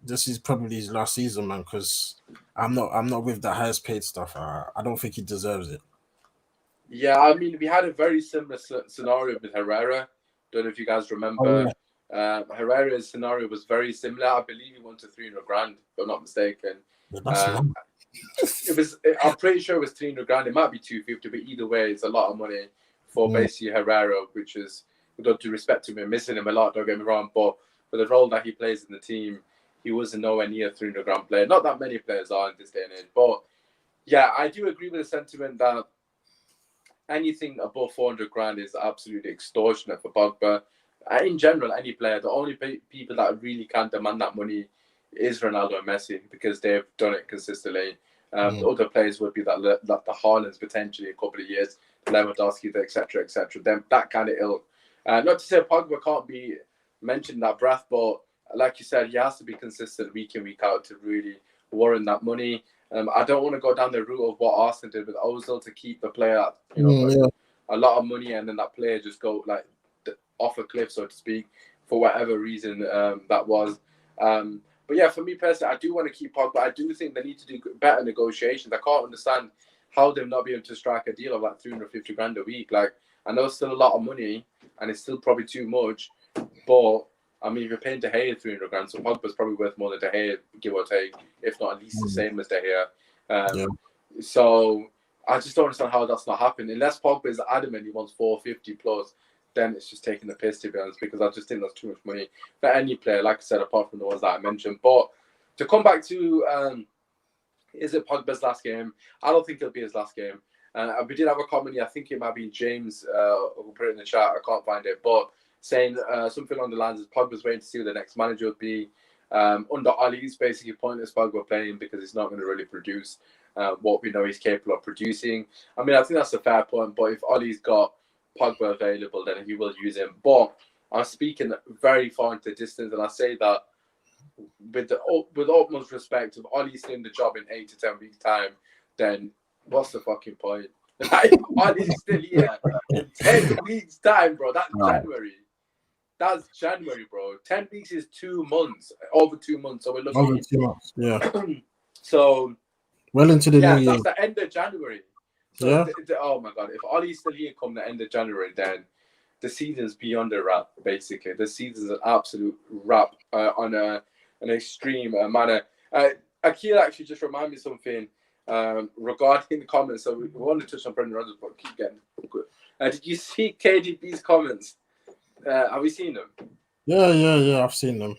this is probably his last season, man. Because I'm not with the highest paid stuff. I don't think he deserves it. Yeah, I mean, we had a very similar scenario with Herrera. Don't know if you guys remember. Herrera's scenario was very similar. I believe he won to 300 grand, if I'm not mistaken. Yeah, that's long. I'm pretty sure it was 300 grand. It might be 250, but either way, it's a lot of money for basically Herrera, which is, with all due respect to him, missing him a lot, don't get me wrong, but for the role that he plays in the team, he wasn't nowhere near 300 grand player. Not that many players are in this day and age, but yeah, I do agree with the sentiment that anything above 400 grand is absolutely extortionate for Pogba. In general, any player, the only people that really can demand that money is Ronaldo and Messi because they've done it consistently. The other players would be that the Haalands potentially a couple of years, Lewandowski, etc., etc. Then that kind of ilk. Not to say Pogba can't be mentioned in that breath, but like you said, he has to be consistent week in, week out to really warrant that money. I don't want to go down the route of what Arsenal did with Ozil to keep the player at a lot of money, and then that player just go like off a cliff, so to speak, for whatever reason that was. But yeah, for me personally, I do want to keep Pogba. I do think they need to do better negotiations. I can't understand how they've not been able to strike a deal of like 350 grand a week. Like, I know it's still a lot of money, and it's still probably too much, but I mean, if you're paying De Gea 300 grand, so Pogba's probably worth more than De Gea, give or take, if not at least the same as De Gea. So I just don't understand how that's not happening. Unless Pogba is adamant he wants 450 plus, then it's just taking the piss, to be honest, because I just think that's too much money for any player, like I said, apart from the ones that I mentioned. But to come back to, is it Pogba's last game? I don't think it'll be his last game. We did have a comment, I think it might be James, who put it in the chat, I can't find it, but saying something along the lines of Pogba's waiting to see who the next manager would be. Under Ollie's basically pointless Pogba playing because he's not going to really produce what we know he's capable of producing. I mean, I think that's a fair point, but if Ollie's got Pogba available, then he will use him. But I'm speaking very far into the distance, and I say that with utmost respect. If Ollie's doing the job in 8 to 10 weeks' time, then what's the fucking point? Like, Ollie's still here in 10 weeks' time, bro. That's January. That's January, bro. 10 weeks is 2 months, over 2 months. So we're looking over 2 months, yeah. So well into the new year. That's the end of January. So oh my god, if Ollie's still here come the end of January, then the season's beyond a wrap. Basically, the season's an absolute wrap on an extreme manner. Akil actually just reminded me something regarding the comments. So we want to touch on Brendan Rodgers, but keep getting good. Did you see KDB's comments? Have we seen them? Yeah, I've seen them.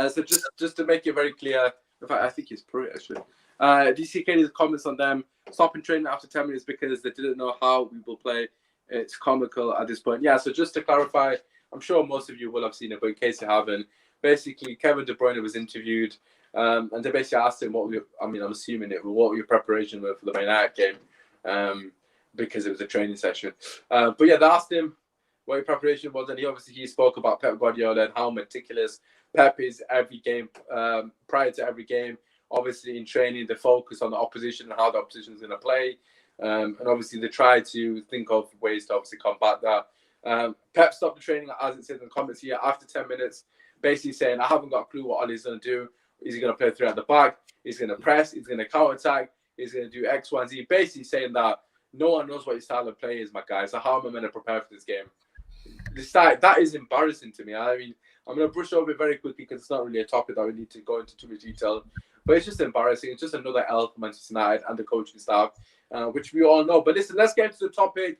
So just to make it very clear, in fact, I think he's pretty actually. Do you see KDB's comments on them stopping training after 10 minutes because they didn't know how we will play? It's comical at this point. Yeah, so just to clarify, I'm sure most of you will have seen it, but in case you haven't, basically Kevin De Bruyne was interviewed, and they basically asked him I'm assuming what were your preparation were for the Man United game, because it was a training session. But yeah, they asked him what your preparation was, and he spoke about Pep Guardiola and how meticulous Pep is every game, prior to every game. Obviously, in training, they focus on the opposition and how the opposition is going to play. And obviously, they try to think of ways to obviously combat that. Pep stopped the training, as it says in the comments here, after 10 minutes, basically saying, I haven't got a clue what Ollie's going to do. Is he going to play 3 at the back? He's going to press. He's going to counter-attack. He's going to do X, Y, and Z. Basically saying that no one knows what his style of play is, my guy. So how am I going to prepare for this game? That is embarrassing to me. I mean, I'm going to brush over it very quickly because it's not really a topic that we need to go into too much detail. But it's just embarrassing. It's just another L for Manchester United and the coaching staff, which we all know. But listen, let's get into the topic,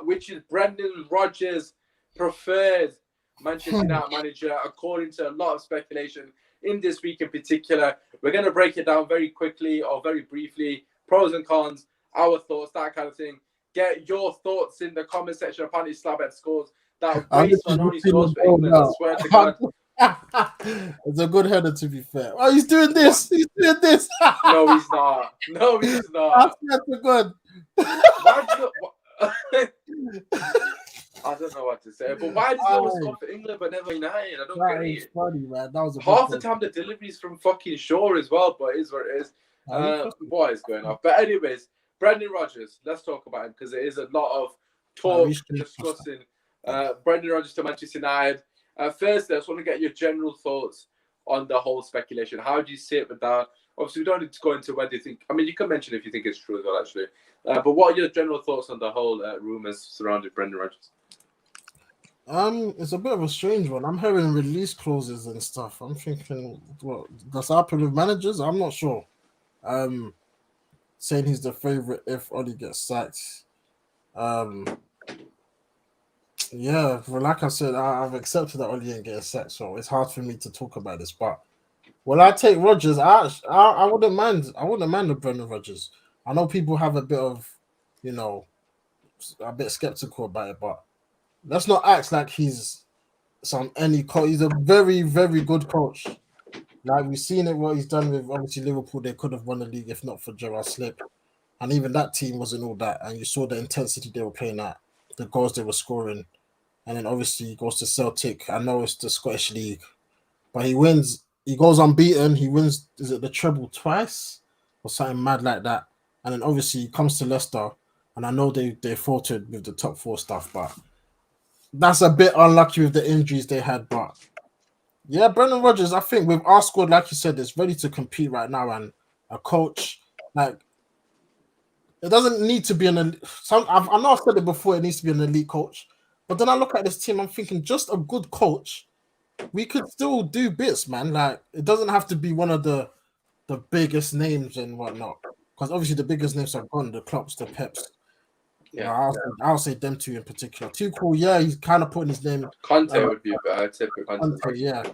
which is Brendan Rodgers' preferred Manchester United manager, according to a lot of speculation in this week in particular. We're going to break it down very quickly or very briefly, pros and cons, our thoughts, that kind of thing. Get your thoughts in the comment section. Apparently, Slabhead scores that waste on only scores for England. I swear to God. It's a good header, to be fair. Oh, he's doing this. What? He's doing this. No, he's not. No, he's not. I swear to God. I don't know what to say, but why does he always score for England but never United? I don't get it. Funny, man. That was half the time the delivery's from fucking Shaw as well, but it is what it is. What is going on? But anyways, Brendan Rodgers. Let's talk about him because there is a lot of talk discussing Brendan Rodgers to Manchester United. First, I just want to get your general thoughts on the whole speculation. How do you see it with that? Obviously, we don't need to go into whether you think. I mean, you can mention if you think it's true as well, actually. But what are your general thoughts on the whole rumors surrounding Brendan Rodgers? It's a bit of a strange one. I'm hearing release clauses and stuff. I'm thinking, what does that happen with managers? I'm not sure. saying he's the favorite if Oli gets sacked. Yeah, well, like I said, I've accepted that Oli ain't getting sacked, so it's hard for me to talk about this. But well, I take Rodgers. I wouldn't mind. I wouldn't mind the Brendan Rodgers. I know people have a bit of, you know, a bit skeptical about it, but let's not act like he's any coach. He's a very, very good coach. Like we've seen it, what he's done with obviously Liverpool. They could have won the league if not for Gerrard Slip, and even that team wasn't all that. And you saw the intensity they were playing at, the goals they were scoring, and then obviously he goes to Celtic. I know it's the Scottish League, but he wins. He goes unbeaten. He wins. Is it the treble twice or something mad like that? And then obviously he comes to Leicester, and I know they faltered with the top four stuff, but that's a bit unlucky with the injuries they had. But yeah, Brendan Rodgers, I think with our squad, like you said, is ready to compete right now, and a coach like it doesn't need to be I know I've said it before. It needs to be an elite coach, but then I look at this team, I'm thinking just a good coach. We could still do bits, man. Like it doesn't have to be one of the biggest names and whatnot. Because obviously the biggest names are gone, the Klopps, the Peps. Yeah, I'll say them two in particular. Tuchel, yeah, he's kind of putting his name. Conte would be better. Conte, yeah.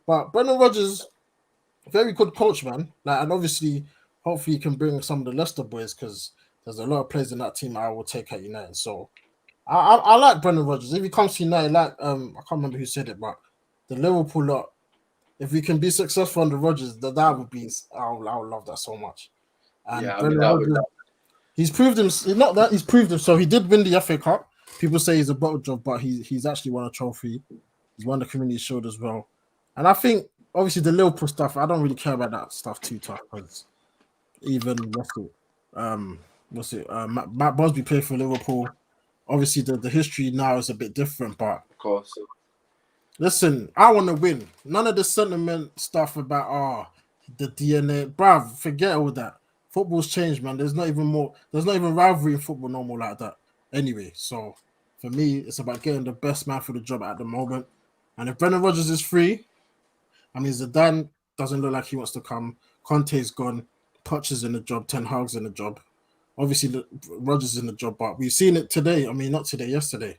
But Brendan Rodgers, very good coach, man. Like, and obviously, hopefully, he can bring some of the Leicester boys because there's a lot of players in that team I will take at United. So I like Brendan Rodgers. If he comes to United, like I can't remember who said it, but the Liverpool lot, if we can be successful under Rodgers, that would be I would love that so much. And yeah, Brendan Rodgers, he's proved him. Not that he's proved him. So he did win the FA Cup. People say he's a bottle job, but he's actually won a trophy. He's won the Community Shield as well. And I think obviously the Liverpool stuff, I don't really care about that stuff too tough because even Matt Busby played for Liverpool. Obviously the history now is a bit different, but of course. Listen, I want to win. None of the sentiment stuff about the DNA, bruv. Forget all that. Football's changed, man. There's not even rivalry in football no more like that. Anyway, so for me, it's about getting the best man for the job at the moment. And if Brendan Rodgers is free, I mean Zidane doesn't look like he wants to come. Conte's gone. Poch is in the job. Ten Hag's in the job. Obviously, Rodgers is in the job, but we've seen it today. I mean, not today, yesterday.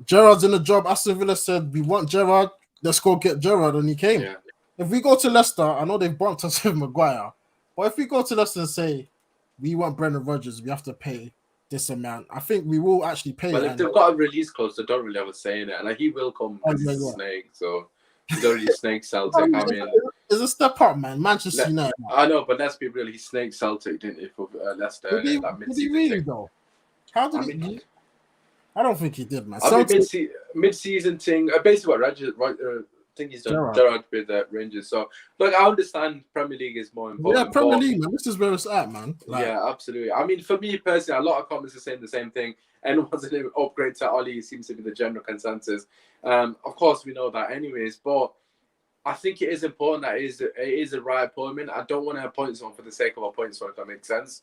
Gerrard's in the job. Aston Villa said, we want Gerrard. Let's go get Gerrard. And he came. Yeah. If we go to Leicester, I know they've bumped us with Maguire. But if we go to Leicester and say, we want Brendan Rodgers, we have to pay this amount, I think we will actually pay it. Well, if they've got a release clause, they don't really have a say in it. And like, he will come because he's a snake. So he's already snake Celtic. I mean, it's a step up, man. Manchester United. I know, but let's be real. He snaked Celtic, didn't he, for Leicester? Did he really, though? How did he? I don't think he did, man. I mean, mid-season thing. Basically, what Rodgers, I think he's done Gerrard with the Rangers. So, look, I understand Premier League is more important. Yeah, Premier League, man. This is where it's at, man. Like, yeah, absolutely. I mean, for me personally, a lot of comments are saying the same thing. Anyone's an upgrade to Oli seems to be the general consensus. Of course, we know that anyways, but I think it is important that it is the right appointment. I don't want to appoint someone for the sake of appointing someone, if that makes sense.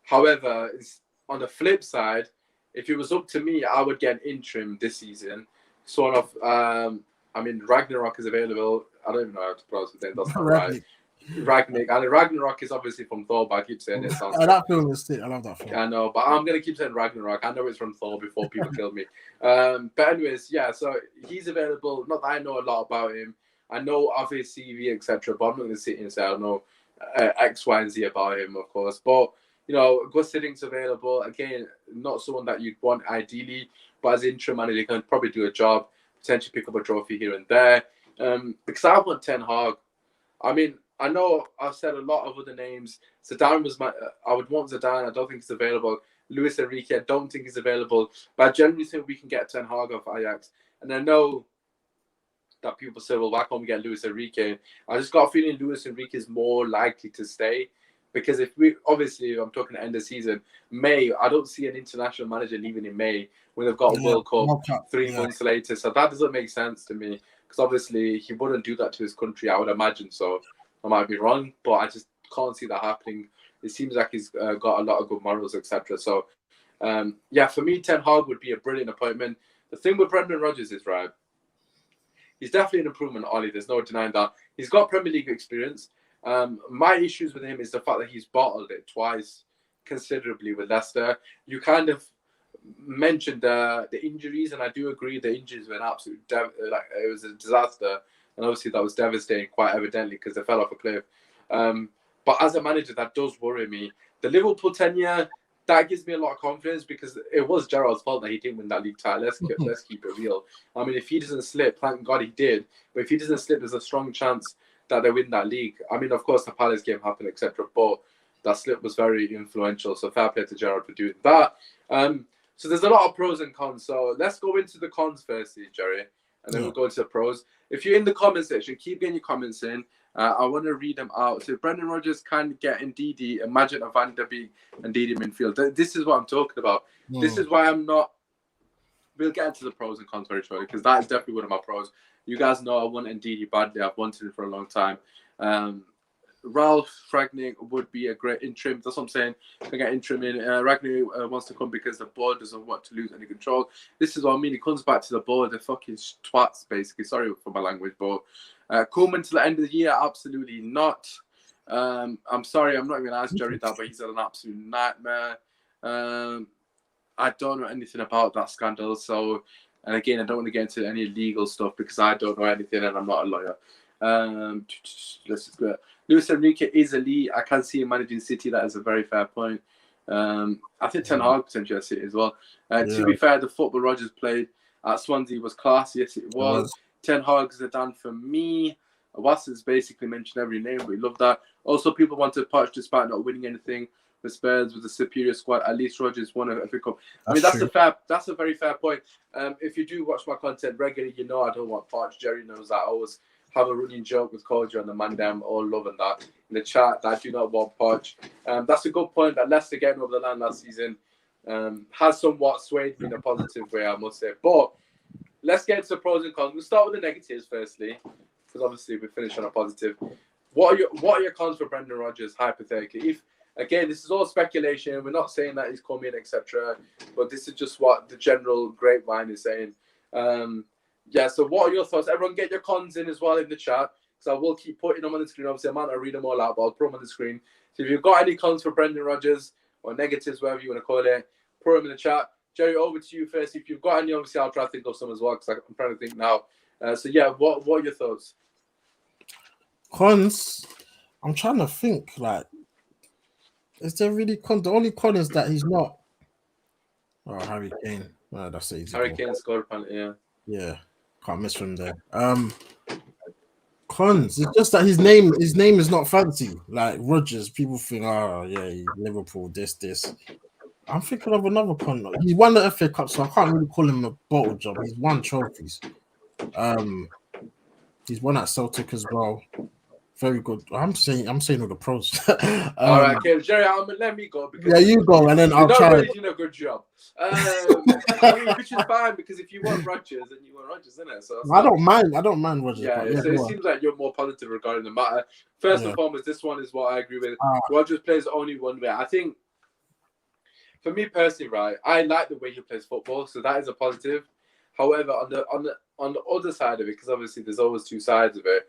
However, on the flip side, if it was up to me, I would get an interim this season. Sort of, I mean, Ragnarok is available. I don't even know how to pronounce his name. That's not right. Ragnik. And Ragnarok is obviously from Thor, but I keep saying it. That film is sick. I love that film. I know, but I'm going to keep saying Ragnarok. I know it's from Thor before people kill me. But anyways, yeah, so he's available. Not that I know a lot about him. I know of his CV, etc., but I'm not going to sit here and say I don't know X, Y, and Z about him, of course. But, you know, Gus Hiddings available. Again, not someone that you'd want ideally, but as interim manager, he can probably do a job, potentially pick up a trophy here and there. Because I want Ten Hag. I mean, I know I've said a lot of other names. Zidane was I would want Zidane. I don't think he's available. Luis Enrique, I don't think he's available. But I generally think we can get Ten Hag off Ajax. And I know that people say, well, why can't we get Luis Enrique? I just got a feeling Luis Enrique is more likely to stay. Because if we, obviously, I'm talking end of season, May, I don't see an international manager leaving in May when they've got a World Cup 3 months later. So that doesn't make sense to me. Because obviously, he wouldn't do that to his country, I would imagine. So I might be wrong, but I just can't see that happening. It seems like he's got a lot of good morals, etc. So, yeah, for me, Ten Hag would be a brilliant appointment. The thing with Brendan Rodgers is, right, he's definitely an improvement, Ollie. There's no denying that. He's got Premier League experience. My issues with him is the fact that he's bottled it twice considerably with Leicester. You kind of mentioned the injuries, and I do agree the injuries were an absolute it was a disaster, and obviously that was devastating quite evidently because they fell off a cliff. But as a manager, that does worry me. The Liverpool tenure, that gives me a lot of confidence because it was Gerrard's fault that he didn't win that league title. Let's keep it real. I mean, if he doesn't slip, thank God he did. But if he doesn't slip, there's a strong chance that they win that league. I mean, of course, the Palace game happened, etc. But that slip was very influential. So fair play to Gerrard for doing that. So there's a lot of pros and cons. So let's go into the cons firstly, Jerry, and then we'll go into the pros. If you're in the comment section, keep getting your comments in. I want to read them out. So Brendan Rodgers can get Ndidi. Imagine a Van der Beek and Ndidi midfield. This is what I'm talking about. This is why I'm not. We'll get into the pros and cons very shortly because that is definitely one of my pros. You guys know I want Ndidi badly. I've wanted him for a long time. Ralph Ragnick would be a great interim. That's what I'm saying. Can get interim in. Ragnick wants to come because the board doesn't want to lose any control. This is what I mean. He comes back to the board. They're fucking twats, basically. Sorry for my language, but Koeman to the end of the year, absolutely not. I'm sorry, I'm not even going to ask Jerry that, but he's had an absolute nightmare. I don't know anything about that scandal. So, and again, I don't want to get into any legal stuff because I don't know anything and I'm not a lawyer. Let's just go. Luis Enrique is elite. I can see him managing City. That is a very fair point. I think Ten Hag potentially at City as well. To be fair, the football Rodgers played at Swansea was class. Yes, it was. Ten Hag Zidane for me. Wasson's basically mentioned every name, but we love that. Also, people wanted Poch despite not winning anything. The Spurs with a superior squad. At least Rodgers won a cup. I mean, that's a very fair point. If you do watch my content regularly, you know I don't want Poch. Jerry knows that. I always have a running joke with Kojo and the Mandem, all loving that in the chat. That I do not want Poch. That's a good point. That Leicester getting over the line last season has somewhat swayed me in a positive way, I must say. But let's get into the pros and cons. We'll start with the negatives firstly, because obviously we finish on a positive. What are your cons for Brendan Rodgers, hypothetically? If again, this is all speculation. We're not saying that he's coming, etc. But this is just what the general grapevine is saying. So what are your thoughts? Everyone get your cons in as well in the chat. So I will keep putting them on the screen. Obviously, I might not read them all out, but I'll put them on the screen. So if you've got any cons for Brendan Rodgers or negatives, whatever you want to call it, put them in the chat. Jerry, over to you first. If you've got any, obviously, I'll try to think of some as well because I'm trying to think now. What are your thoughts? Cons? I'm trying to think, like, is there really cons? The only con is that he's not. Oh, Harry Kane. Oh, that's easy. Harry Kane scored a penalty, yeah. Yeah, can't miss from there. Cons. It's just that his name is not fancy. Like Rodgers, people think, oh yeah, Liverpool, this. I'm thinking of another con. He won the FA Cup, so I can't really call him a bottle job. He's won trophies. He's won at Celtic as well. Very good. I'm saying all the pros. All right, okay, Jerry, let me go because you go, and then I'll try. You're not really doing a good job. I mean, which is fine because if you want Rodgers, then you want Rodgers, isn't it? So I don't mind Rodgers. Yeah, so it seems like you're more positive regarding the matter. First and foremost, this one is what I agree with. Rodgers plays only one way. I think, for me personally, right, I like the way he plays football, so that is a positive. However, on the other side of it, because obviously there's always two sides of it,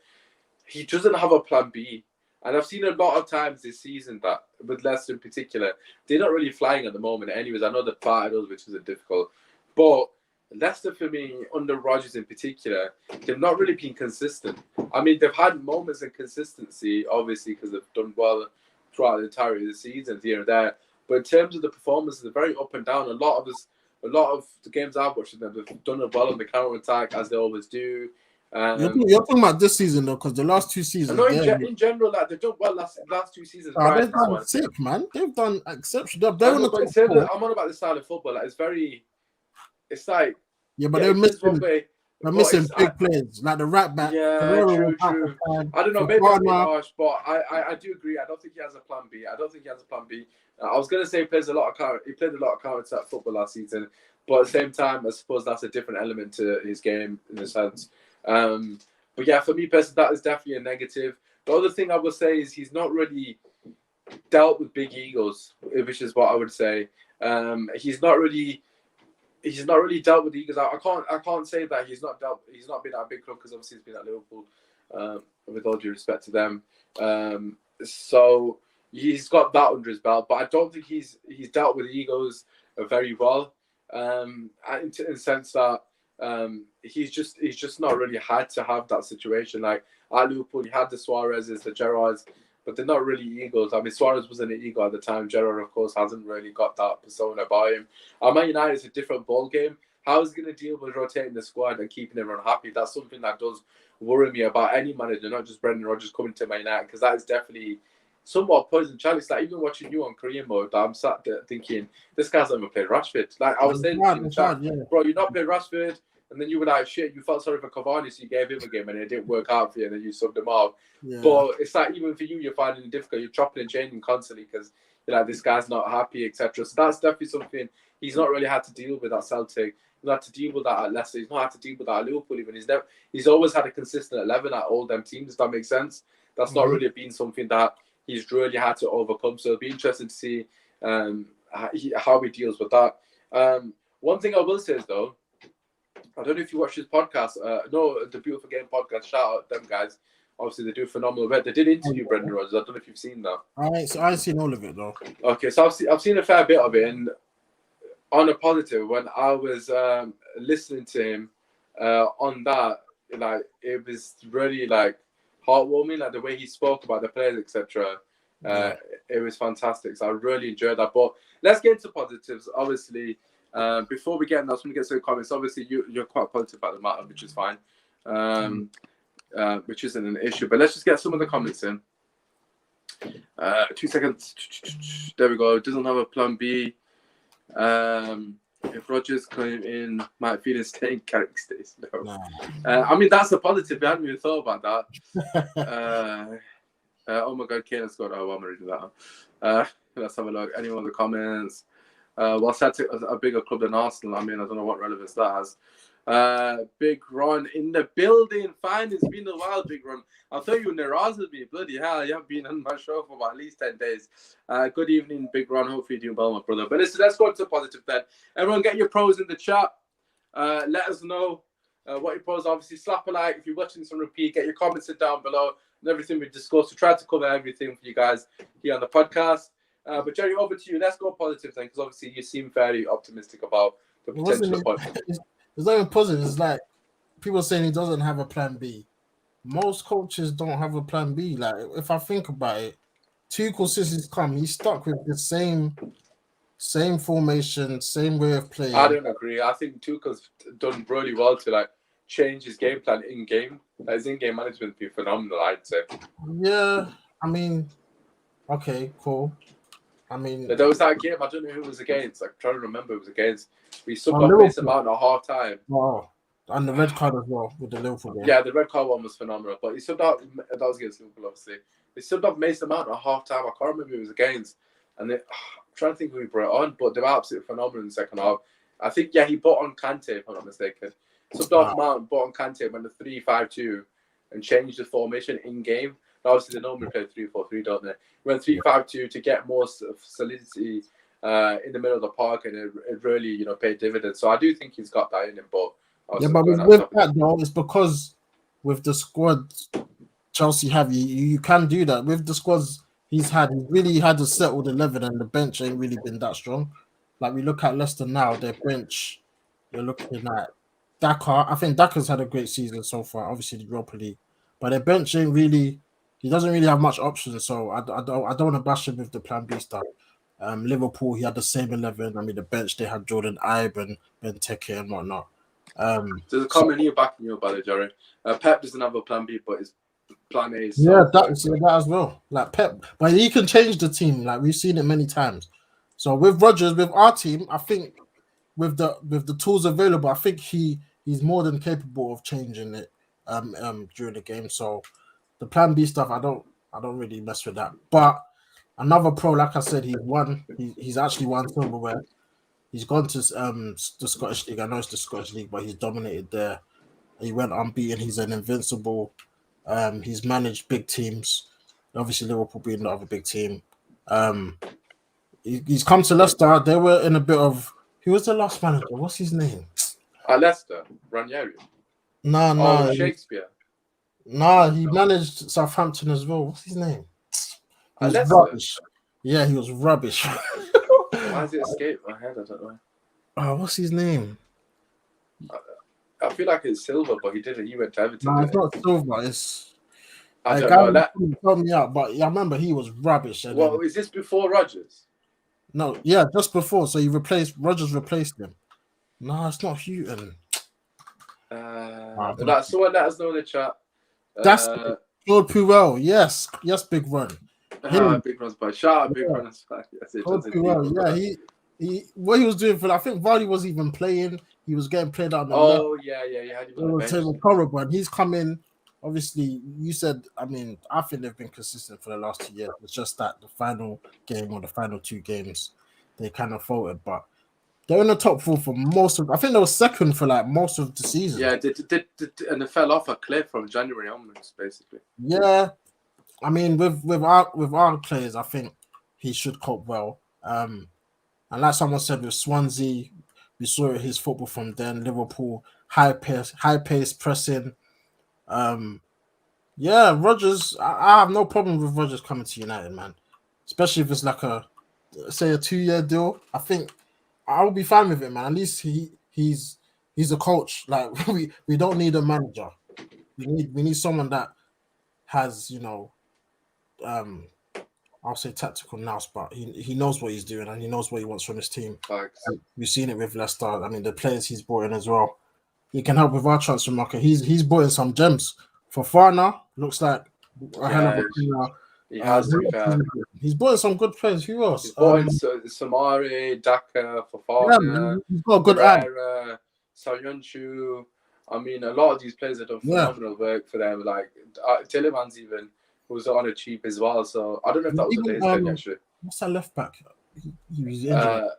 he doesn't have a plan B. And I've seen a lot of times this season that, with Leicester in particular, they're not really flying at the moment. Anyways, I know the part of those which is difficult. But Leicester, for me, under Rodgers in particular, they've not really been consistent. I mean, they've had moments of consistency, obviously, because they've done well throughout the entirety of the season, here and there. But in terms of the performances, they're very up and down. A lot of the games I've watched them, they've done it well on the counter-attack, as they always do. You're talking about this season though, because the last two seasons. No, in general, like they've done well last two seasons. They've done sick, man. They've done exceptional. I'm on about the style of football. Like it's like but they're missing. They're missing big players like the right back. Yeah, true. I don't know, maybe I'm being harsh, but I do agree. I don't think he has a plan B. I was gonna say he played a lot of counter-attack football last season, but at the same time, I suppose that's a different element to his game in a sense. But yeah, for me personally, that is definitely a negative. The other thing I would say is he's not really dealt with big egos, which is what I would say. He's not really dealt with egos. I can't say that he's not been at a big club because obviously he's been at Liverpool. with all due respect to them. So he's got that under his belt, but I don't think he's dealt with egos very well. In the sense that he's just not really had to have that situation. Like at Liverpool, he had the Suarez's, the Gerrards, but they're not really egos. I mean, Suarez wasn't an ego at the time. Gerrard, of course, hasn't really got that persona about him. Man United is a different ball game. How is he going to deal with rotating the squad and keeping everyone happy? That's something that does worry me about any manager, not just Brendan Rodgers coming to Man United, because that is definitely somewhat poison chalice. It's like even watching you on Korean mode, I'm sat there thinking, this guy's never played Rashford. Like I was saying to you in the chat, bro, you not played Rashford, and then you were like, shit, you felt sorry for Cavani, so you gave him a game, and it didn't work out for you, and then you subbed him out. Yeah. But it's like, even for you, you're finding it difficult. You're chopping and changing constantly because you're like, this guy's not happy, etc. So that's definitely something he's not really had to deal with at Celtic. He's not had to deal with that at Leicester. He's not had to deal with that at Liverpool even. He's always had a consistent 11 at all them teams, if that makes sense. That's not really been something that he's really had to overcome. So it'll be interesting to see how he deals with that. One thing I will say is, though, I don't know if you watch his podcast. No, the Beautiful Game podcast. Shout out them guys. Obviously, they do phenomenal work. They did interview Brendan Rodgers. I don't know if you've seen that. I've seen all of it, though. Okay, so I've seen a fair bit of it. And on a positive, when I was listening to him on that, like, it was really, like, heartwarming, like the way he spoke about the players, etc. It was fantastic. So I really enjoyed that. But let's get into positives. Obviously, before we get in, I just want to get some comments. Obviously, you're quite positive about the matter, which is fine, which isn't an issue. But let's just get some of the comments in. 2 seconds. There we go. Doesn't have a plan B. If Rodgers came in, might feel his staying character stays. No. I mean, that's a positive. We hadn't even thought about that. Oh my God, Kane has scored. Oh, I'm reading that. Let's have a look. Any other comments? Well, Celtic is a bigger club than Arsenal. I mean, I don't know what relevance that has. Big Ron in the building. Fine, it's been a while, Big Ron. I thought you were Neraz with me. Bloody hell, you haven't been on my show for about at least 10 days. Good evening, Big Ron. Hopefully you're doing well, my brother. But listen, let's go into positive then. Everyone get your pros in the chat. Let us know what your pros are. Obviously, slap a like. If you're watching this on repeat, get your comments down below and everything we discussed. We tried to cover everything for you guys here on the podcast. But Jerry, over to you. Let's go positive then, because obviously you seem very optimistic about the potential of It's not even positive. It's like people saying he doesn't have a plan B. Most coaches don't have a plan B. Like, if I think about it, Tuchel since he's come, he's stuck with the same formation, same way of playing. I don't agree. I think Tuchel's done really well to like change his game plan in game. His in-game management has been phenomenal, I'd say. Yeah, I mean, okay, cool. I mean, there was that game. I don't know who it was against. I'm trying to remember who it was against. We subbed off Mason Mount at half time. Oh, and the red card as well with the Liverpool game. Yeah, the red card one was phenomenal. But he subbed out. That was against Liverpool, obviously. He subbed off Mason Mount at half time. I can't remember who it was against. And I'm trying to think who he brought on, but they were absolutely phenomenal in the second half. I think, yeah, he brought on Kante, if I'm not mistaken. Subbed off Mount, brought on Kante, went to 3-5-2 and changed the formation in game. Obviously, they normally play 3-4-3, don't they? Went 3-5-2 to get more solidity in the middle of the park, and it really, paid dividends. So I do think he's got that in him. But with that though, it's because with the squad Chelsea have, you can do that with the squads he's really had a settled 11, and the bench ain't really been that strong. Like we look at Leicester now, their bench, you're looking at Daka. I think Daka's had a great season so far. Obviously, the Europa League, but their bench ain't really. He doesn't really have much options, so I don't want to bash him with the plan B stuff. Liverpool, he had the same 11. I mean, the bench, they had Jordan Ibe and Benteke and whatnot. There's a comment here backing you, by the way, Jerry. Pep doesn't have a plan B, but his plan A is... Yeah, that as well. Like Pep, but he can change the team. Like, we've seen it many times. So with Rodgers, with our team, I think with the tools available, I think he's more than capable of changing it during the game. So the plan B stuff, I don't really mess with that. But another pro, like I said, he's actually won silverware. He's gone to the Scottish League. I know it's the Scottish League, but he's dominated there. He went unbeaten. He's an invincible. He's managed big teams. Obviously, Liverpool being the other big team. He's come to Leicester. They were in a bit of... Who was the last manager? What's his name? Leicester? Ranieri? No. Shakespeare? Nah, he managed Southampton as well. What's his name? He At was Leicester? rubbish. Yeah, he was rubbish. Why has it escaped my head? I don't know. What's his name? I feel like it's Silver, but he didn't. He went to Everton, Nah, it's didn't not Silva. It's he? I a don't guy know. who told me out, but yeah, I remember he was rubbish. And then What is this before Rodgers? no, yeah, just before. So Rodgers replaced him. No, it's not Houghton. Like someone let us know in the chat. That's it. Claude Puel. Yes, big run. Him. Big runs by. Shout out, big runs by. Yes, it Claude does Puel. indeed. Yeah, he what he was doing for. I think Vardy was even playing. He was getting played out on the left. Oh yeah. He had him It on the was bench. horrible, and he's come in. Obviously, you said. I mean, I think they've been consistent for the last 2 years. It's just that the final game or the final 2 games, they kind of faltered. But they're in the top 4 for most of. I think they were second for like most of the season. Yeah, and they fell off a cliff from January onwards, basically. Yeah, I mean, with our players, I think he should cope well. And like someone said with Swansea, we saw his football from then. Liverpool, high pace pressing. Yeah, Rodgers. I have no problem with Rodgers coming to United, man. Especially if it's like a 2-year deal. I think I will be fine with it, man. At least he's a coach. Like we don't need a manager. We need someone that has I'll say tactical nous, but he knows what he's doing and he knows what he wants from his team. We've seen it with Leicester. I mean, the players he's brought in as well. He can help with our transfer market. He's brought in some gems. Fofana looks like a hell of a player. He has to be fair. He's brought in some good players. Who else? He's brought in Samari, Daka, Fofana, he's got a good Herrera, Sancho. I mean, a lot of these players have done phenomenal work for them. Like Tillemans even was on a cheap as well. So I don't know if that was the days actually. What's that left back? He was injured.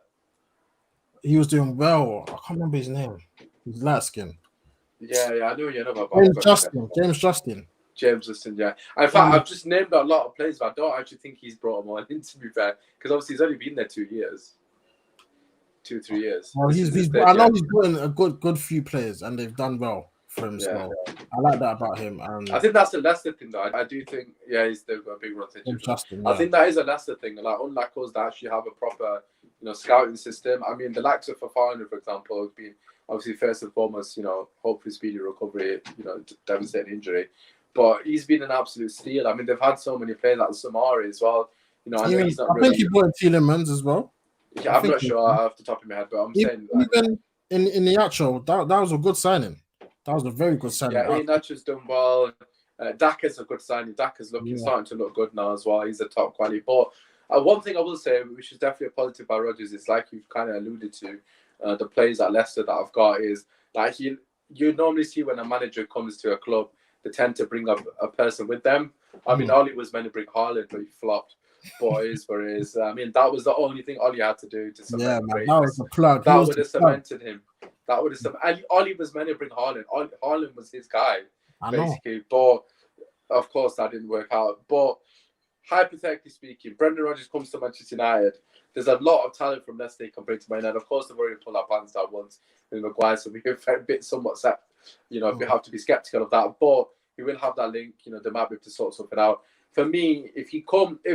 He was doing well. I can't remember his name. He's light skin. Yeah, I know you know about James Justin. Yeah. In fact, I've just named a lot of players, but I don't actually think he's brought them all in, to be fair, because obviously he's only been there 2 years. 2-3 years. Well, I know he's brought in a good few players, and they've done well for him. So I like that about him. I think that's the Leicester thing, though. I do think, he's still got a big rotation. I think that is a Leicester thing. Like, unlike us, that actually have a proper, scouting system. I mean, the likes of Fofana, for example, has been obviously first and foremost, hopefully speedy recovery, devastating injury. But he's been an absolute steal. I mean, they've had so many players like Samari as well. I know he's not I think he brought Tillemans as well. Yeah, I'm not sure off the top of my head, but I'm saying even in the actual that was a good signing. That was a very good signing. Yeah, Iheanacho's done well. Daka's a good signing. Daka's starting to look good now as well. He's a top quality. But one thing I will say, which is definitely a positive by Rodgers, is like you've kind of alluded to, the players at Leicester that I've got is like you normally see when a manager comes to a club, they tend to bring up a person with them. I mean, Ollie was meant to bring Haaland, but he flopped. But it is what it is. I mean, that was the only thing Ollie had to do to cement him. That was the plug. That would have cemented him. That would have. Ollie was meant to bring Haaland. Haaland was his guy, basically. But of course, that didn't work out. But hypothetically speaking, Brendan Rodgers comes to Manchester United. There's a lot of talent from Leicester he can bring to Man United. Of course, they've already pulled our pants down once with Maguire, so we can a bit somewhat set. We have to be skeptical of that. But he will have that link. They might be able to sort something out. For me, if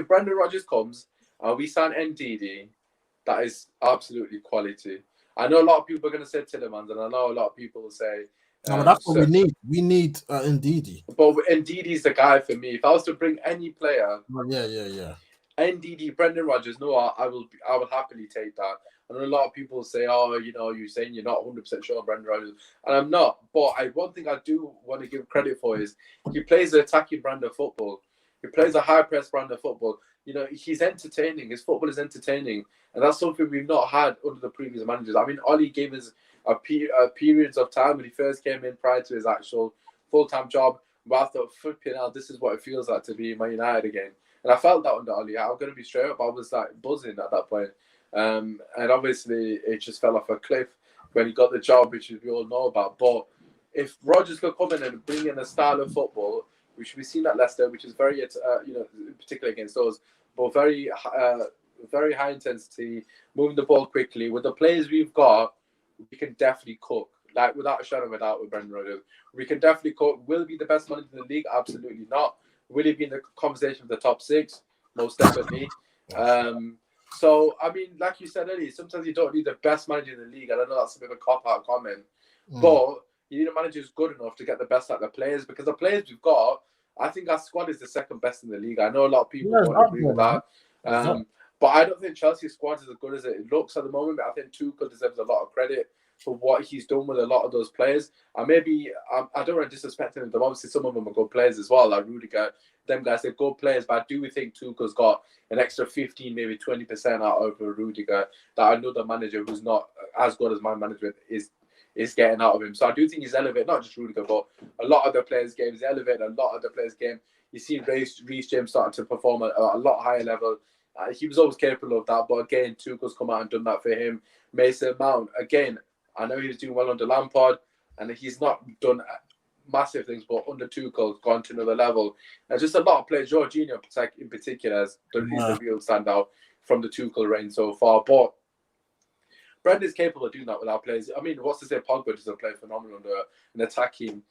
Brendan Rodgers comes and we sign NDD, that is absolutely quality. I know a lot of people are going to say Tillemans, and I know a lot of people will say. No, that's what we need. We need NDD. But NDD is the guy for me. If I was to bring any player, NDD, Brendan Rodgers, I will happily take that. I know a lot of people say, you're saying you're not 100% sure on Brendan Rodgers, and I'm not. But one thing I do want to give credit for is he plays an attacking brand of football. He plays a high-press brand of football. He's entertaining. His football is entertaining. And that's something we've not had under the previous managers. I mean, Ollie gave us periods of time when he first came in prior to his actual full-time job. But I thought, flipping hell, this is what it feels like to be Man United again. And I felt that under Ollie. I'm going to be straight up. I was like buzzing at that point. And obviously, it just fell off a cliff when he got the job, which we all know about. But if Rodgers could come in and bring in a style of football, which we've seen at Leicester, which is very, particularly against us, but very high intensity, moving the ball quickly. With the players we've got, we can definitely cook. like without a shadow of a doubt with Brendan Rodgers. We can definitely call. Will he be the best manager in the league? Absolutely not. Will he be in the conversation of the top 6? Most definitely. So I mean, like you said earlier, sometimes you don't need the best manager in the league. I don't know, that's a bit of a cop-out comment, but you need a manager who's good enough to get the best out of the players, because the players we've got, I think our squad is the second best in the league. I know a lot of people won't agree with that. But I don't think Chelsea's squad is as good as it looks at the moment. But I think Tuchel deserves a lot of credit for what he's done with a lot of those players. And maybe, I don't want to disrespect them. Obviously, some of them are good players as well, like Rudiger. Them guys, they're good players. But I do think Tuchel's got an extra 15, maybe 20% out of Rudiger that another manager who's not as good as my management is getting out of him. So I do think he's elevated, not just Rudiger, but a lot of the players' games. He's elevated a lot of the players' game. You see Reece James starting to perform at a lot higher level. He was always capable of that, but again, Tuchel's come out and done that for him. Mason Mount, again, I know he was doing well under Lampard, and he's not done massive things, but under Tuchel, gone to another level. And just a lot of players, Jorginho in particular, has done the real standout from the Tuchel reign so far. But Brendan's capable of doing that with our players. I mean, what's to say Pogba doesn't play phenomenal under an attacking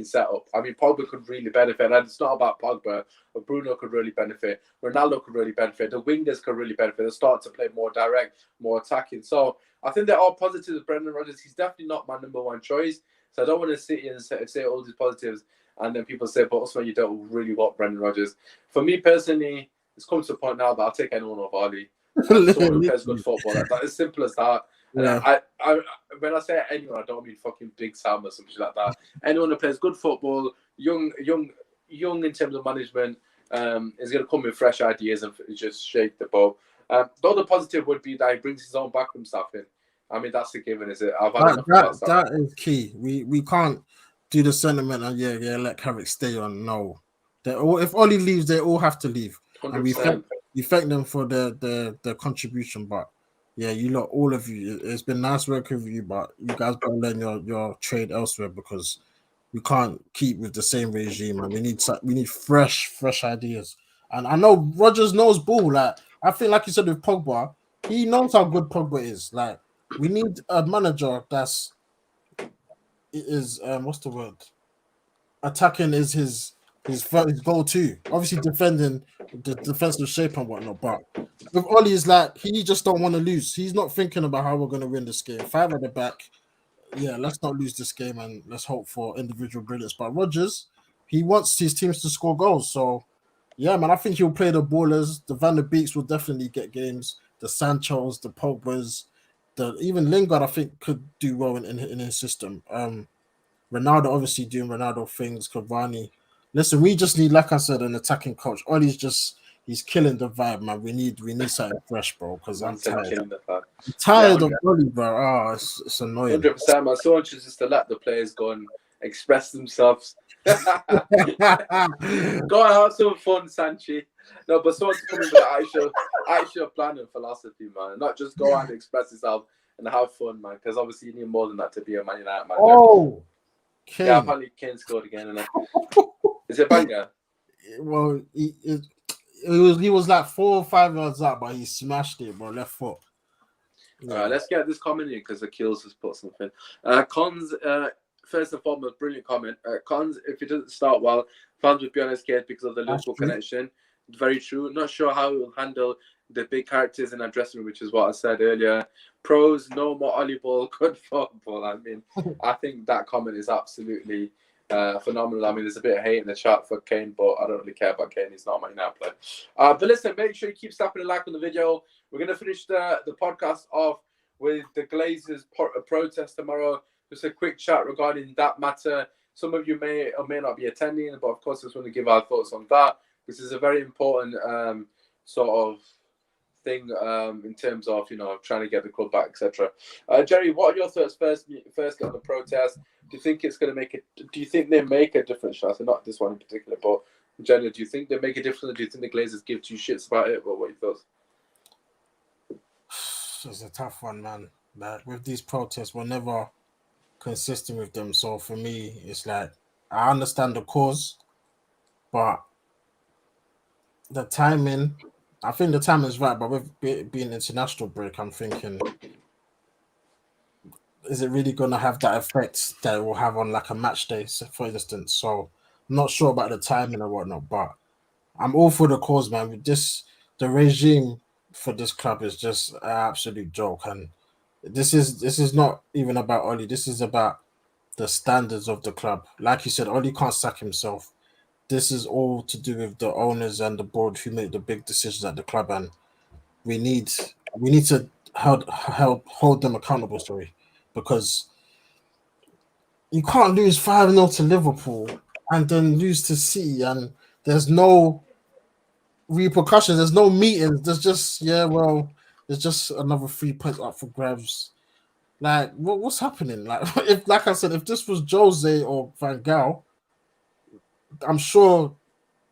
setup. I mean, Pogba could really benefit, and it's not about Pogba, but Bruno could really benefit. Ronaldo could really benefit. The wingers could really benefit. They start to play more direct, more attacking. So I think they're all positives with Brendan Rodgers. He's definitely not my number one choice. So I don't want to sit here and say all these positives, and then people say, but Usman, you don't really want Brendan Rodgers. For me personally, it's come to a point now that I'll take anyone over Ali. Someone who plays good football. That's as simple as that. And I when I say anyone, I don't mean fucking Big Sam or something like that. Anyone who plays good football, young in terms of management, is going to come with fresh ideas and just shake the boat. The other positive would be that he brings his own backroom staff in. I mean, that's a given, is it? That is key. We can't do the sentiment and let Carrick stay on. No, if Ollie leaves, they all have to leave. 100%. And we thank them for the contribution, but yeah, you lot, all of you, it's been nice working with you, but you guys don't learn your trade elsewhere, because we can't keep with the same regime, and we need fresh ideas. And I know Rodgers knows ball. Like, I think, like you said with Pogba, he knows how good Pogba is. Like, we need a manager what's the word? Attacking is his go-to. Obviously, defending the defensive shape and whatnot. But with Ollie, is like he just don't want to lose. He's not thinking about how we're going to win this game. 5 at the back. Yeah, let's not lose this game, and let's hope for individual brilliance. But Rodgers, he wants his teams to score goals. So, yeah, man, I think he'll play the ballers. The Van der Beeks will definitely get games. The Sanchos, the Pogbas, even Lingard, I think, could do well in his system. Ronaldo obviously doing Ronaldo things. Cavani. Listen, we just need, like I said, an attacking coach. He's killing the vibe, man. We need something fresh, bro. Because I'm tired. I'm tired of Oli, bro. Oh, it's annoying. 100%, man. Someone should just let the players go and express themselves. Go and have some fun, Sanchi. No, but someone's coming with an actual plan and philosophy, man. Not just go out and express yourself and have fun, man. Because obviously you need more than that to be a Man United manager. Oh, Kane. Yeah, apparently Kane scored again. Is it a banger? Well, he was like 4 or 5 yards up, but he smashed it, bro. Left foot. Yeah. All right, let's get this comment in because Akil's has put something. Cons, first and foremost, brilliant comment. Cons, if it doesn't start well, fans would be on his case because of the Liverpool connection. Very true. Not sure how he will handle the big characters in our dressing room, which is what I said earlier. Pros, no more Ollie Ball, good football. I mean, I think that comment is absolutely phenomenal. I mean, there's a bit of hate in the chat for Kane, but I don't really care about Kane. He's not my United player. But listen, make sure you keep slapping a like on the video. We're going to finish the podcast off with the Glazers protest tomorrow. Just a quick chat regarding that matter. Some of you may or may not be attending, but of course, I just want to give our thoughts on that. This is a very important sort of thing in terms of, trying to get the club back, etc. Jerry, what are your thoughts firstly on the protest? Do you think it's going to make it? Do you think they make a difference? I say not this one in particular, but in general, do you think they make a difference? Or do you think the Glazers give 2 shits about it? What are your thoughts? It's a tough one, man. Like, with these protests, we're never consistent with them. So for me, it's like, I understand the cause, but the timing, I think the timing is right. But with being international break, I'm thinking is it really going to have that effect that it will have on like a match day, so for instance? So I'm not sure about the timing or whatnot, but I'm all for the cause, man. The regime for this club is just an absolute joke, and this is not even about Oli. This is about the standards of the club. Like you said, Oli can't sack himself. This is all to do with the owners and the board who make the big decisions at the club, and we need we need to hold them accountable. Sorry, because you can't lose 5-0 to Liverpool and then lose to City, and there's no repercussions. There's no meetings. There's just there's just another 3 points up for grabs. Like what's happening? Like if like I said, if this was Jose or Van Gaal, I'm sure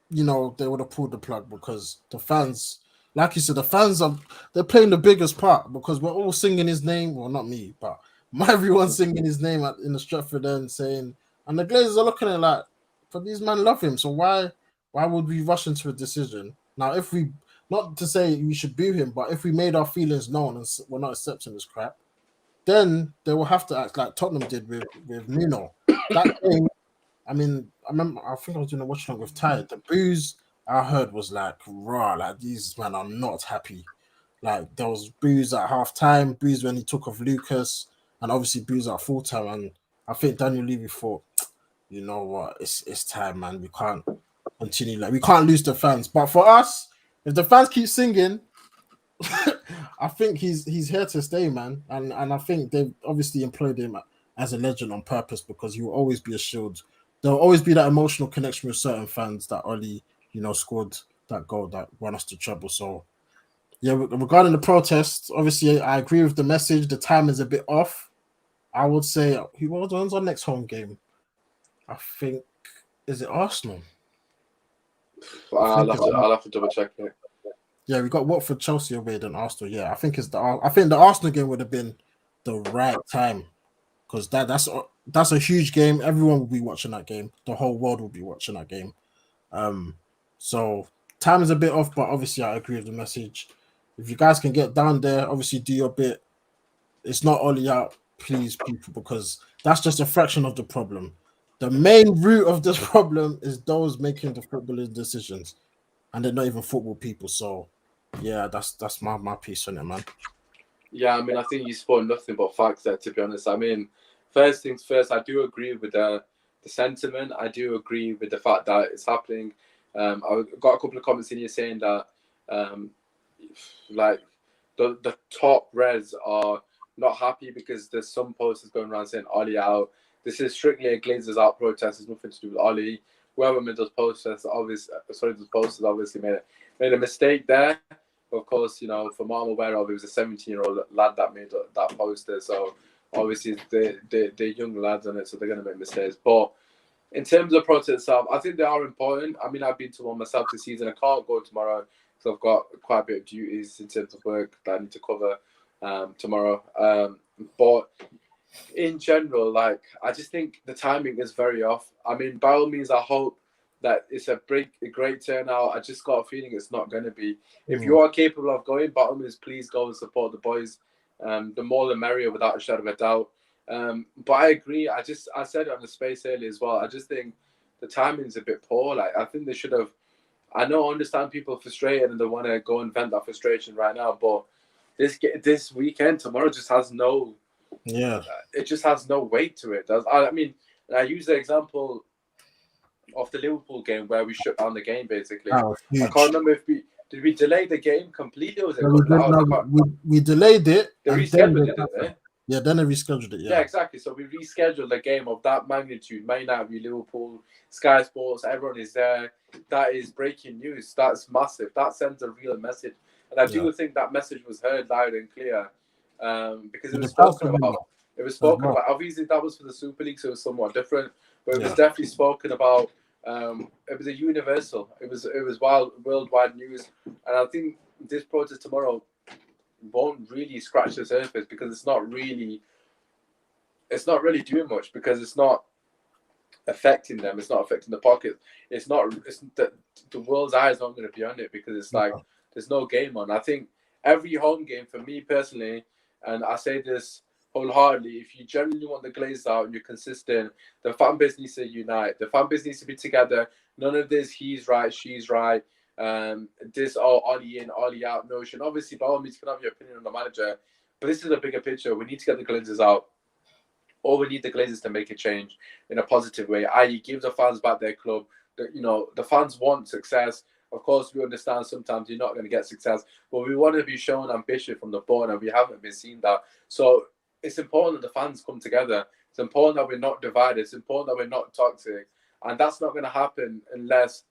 they would have pulled the plug because the fans, like you said, they're playing the biggest part because we're all singing his name. Well, not me, but everyone's singing his name in the Stratford End saying, and the Glazers are looking at it like, but these men love him, so why would we rush into a decision? Now, if we, not to say we should boo him, but if we made our feelings known and we're not accepting this crap, then they will have to act like Tottenham did with Nuno. That game, I mean, I think I was doing a watch along with Ty. The booze I heard was like raw, like these men are not happy. Like there was booze at half time, booze when he took off Lucas, and obviously booze at full time. And I think Daniel Levy thought, you know what, it's time, man. We can't continue, like we can't lose the fans. But for us, if the fans keep singing, I think he's here to stay, man. And I think they've obviously employed him as a legend on purpose because he will always be a shield. There'll always be that emotional connection with certain fans that Oli, scored that goal that won us to treble. So yeah, regarding the protests, obviously I agree with the message. The time is a bit off. I would say when's our next home game? I think is it Arsenal? I'll have to double check it. Yeah, we got Watford, Chelsea away, then Arsenal. Yeah, I think the Arsenal game would have been the right time because that's a huge game. Everyone will be watching that game. The whole world will be watching that game. So time is a bit off, but obviously I agree with the message. If you guys can get down there, obviously do your bit. It's not only out, please, people, because that's just a fraction of the problem. The main root of this problem is those making the footballing decisions, and they're not even football people. So, yeah, that's my piece on it, man. Yeah, I mean, I think you spoke nothing but facts there, to be honest. I mean, first things first, I do agree with the sentiment. I do agree with the fact that it's happening. I got a couple of comments in here saying that, like, the top Reds are not happy because there's some posters going around saying Oli out. This is strictly a Glazers out protest. It's nothing to do with Oli. Whoever made those posters obviously made a mistake there. Of course, from what I'm aware of, it was a 17-year-old lad that made that poster. So obviously they're young lads on it, so they're going to make mistakes. But in terms of protests itself, I think they are important. I mean, I've been to one myself this season. I can't go tomorrow because I've got quite a bit of duties in terms of work that I need to cover tomorrow. But in general, I just think the timing is very off. I mean, by all means, I hope that it's a great turnout. I just got a feeling it's not going to be. If you are capable of going, by all means, please go and support the boys. The more the merrier, without a shadow of a doubt. But I agree. I said it on the space earlier as well. I just think the timing's a bit poor. I think they should have. I understand people are frustrated and they want to go and vent that frustration right now. But this weekend, tomorrow, just has no. Yeah. It just has no weight to it. I mean, I use the example of the Liverpool game where we shut down the game basically. I can't remember if we delay the game completely or was it we delayed it. They rescheduled it, Yeah, then they rescheduled it. Yeah, exactly. So we rescheduled a game of that magnitude. May not be Liverpool, Sky Sports, everyone is there. That is breaking news. That's massive. That sends a real message. And I do think that message was heard loud and clear. Because it was spoken about. It was spoken about. Obviously, that was for the Super League, so it was somewhat different. But it was definitely spoken about. It was a universal. It was worldwide news, and I think this protest tomorrow won't really scratch the surface because it's not really doing much because it's not affecting them. It's not affecting the pocket. It's the world's eyes aren't going to be on it because it's like there's no game on. I think every home game for me personally, and I say this wholeheartedly. If you genuinely want the Glazers out and you're consistent, the fan base needs to unite. The fan base needs to be together. None of this he's right, she's right. This Ollie in, Ollie out notion. Obviously, by all means, you can have your opinion on the manager, but this is a bigger picture. We need to get the Glazers out. Or we need the Glazers to make a change in a positive way, i.e. give the fans back their club. The fans want success. Of course, we understand sometimes you're not going to get success, but we want to be shown ambition from the board, and we haven't been seeing that. So it's important that the fans come together. It's important that we're not divided. It's important that we're not toxic. And that's not going to happen unless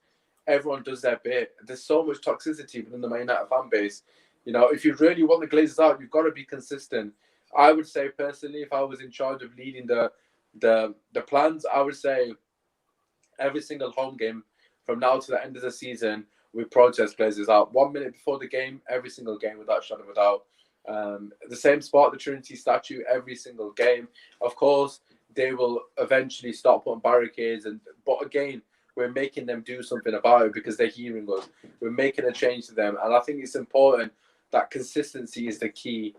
everyone does their bit. There's so much toxicity within the Man United fan base. If you really want the Glazers out, you've got to be consistent. I would say personally, if I was in charge of leading the plans, I would say every single home game from now to the end of the season, we protest Glazers out. 1 minute before the game, every single game without shadow of a doubt. The same spot, the Trinity statue, every single game. Of course, they will eventually stop putting barricades, but again, we're making them do something about it because they're hearing us. We're making a change to them, and I think it's important that consistency is the key.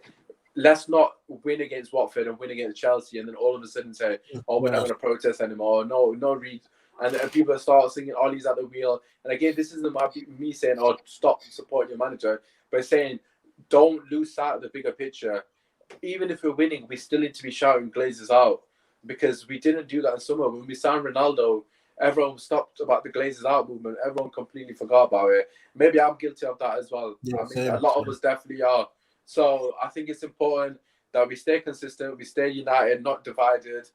Let's not win against Watford and win against Chelsea and then all of a sudden say, oh, we're not going to protest anymore. No, Reed. And people start singing Ollie's at the wheel. And again, this isn't me saying, oh, stop supporting your manager, but saying, don't lose sight of the bigger picture. Even if we're winning, we still need to be shouting Glazers out, because we didn't do that in summer. When we signed Ronaldo, everyone stopped about the Glazers out movement. Everyone completely forgot about it. Maybe I'm guilty of that as well. Yeah, a lot of us definitely are. So I think it's important that we stay consistent, we stay united, not divided.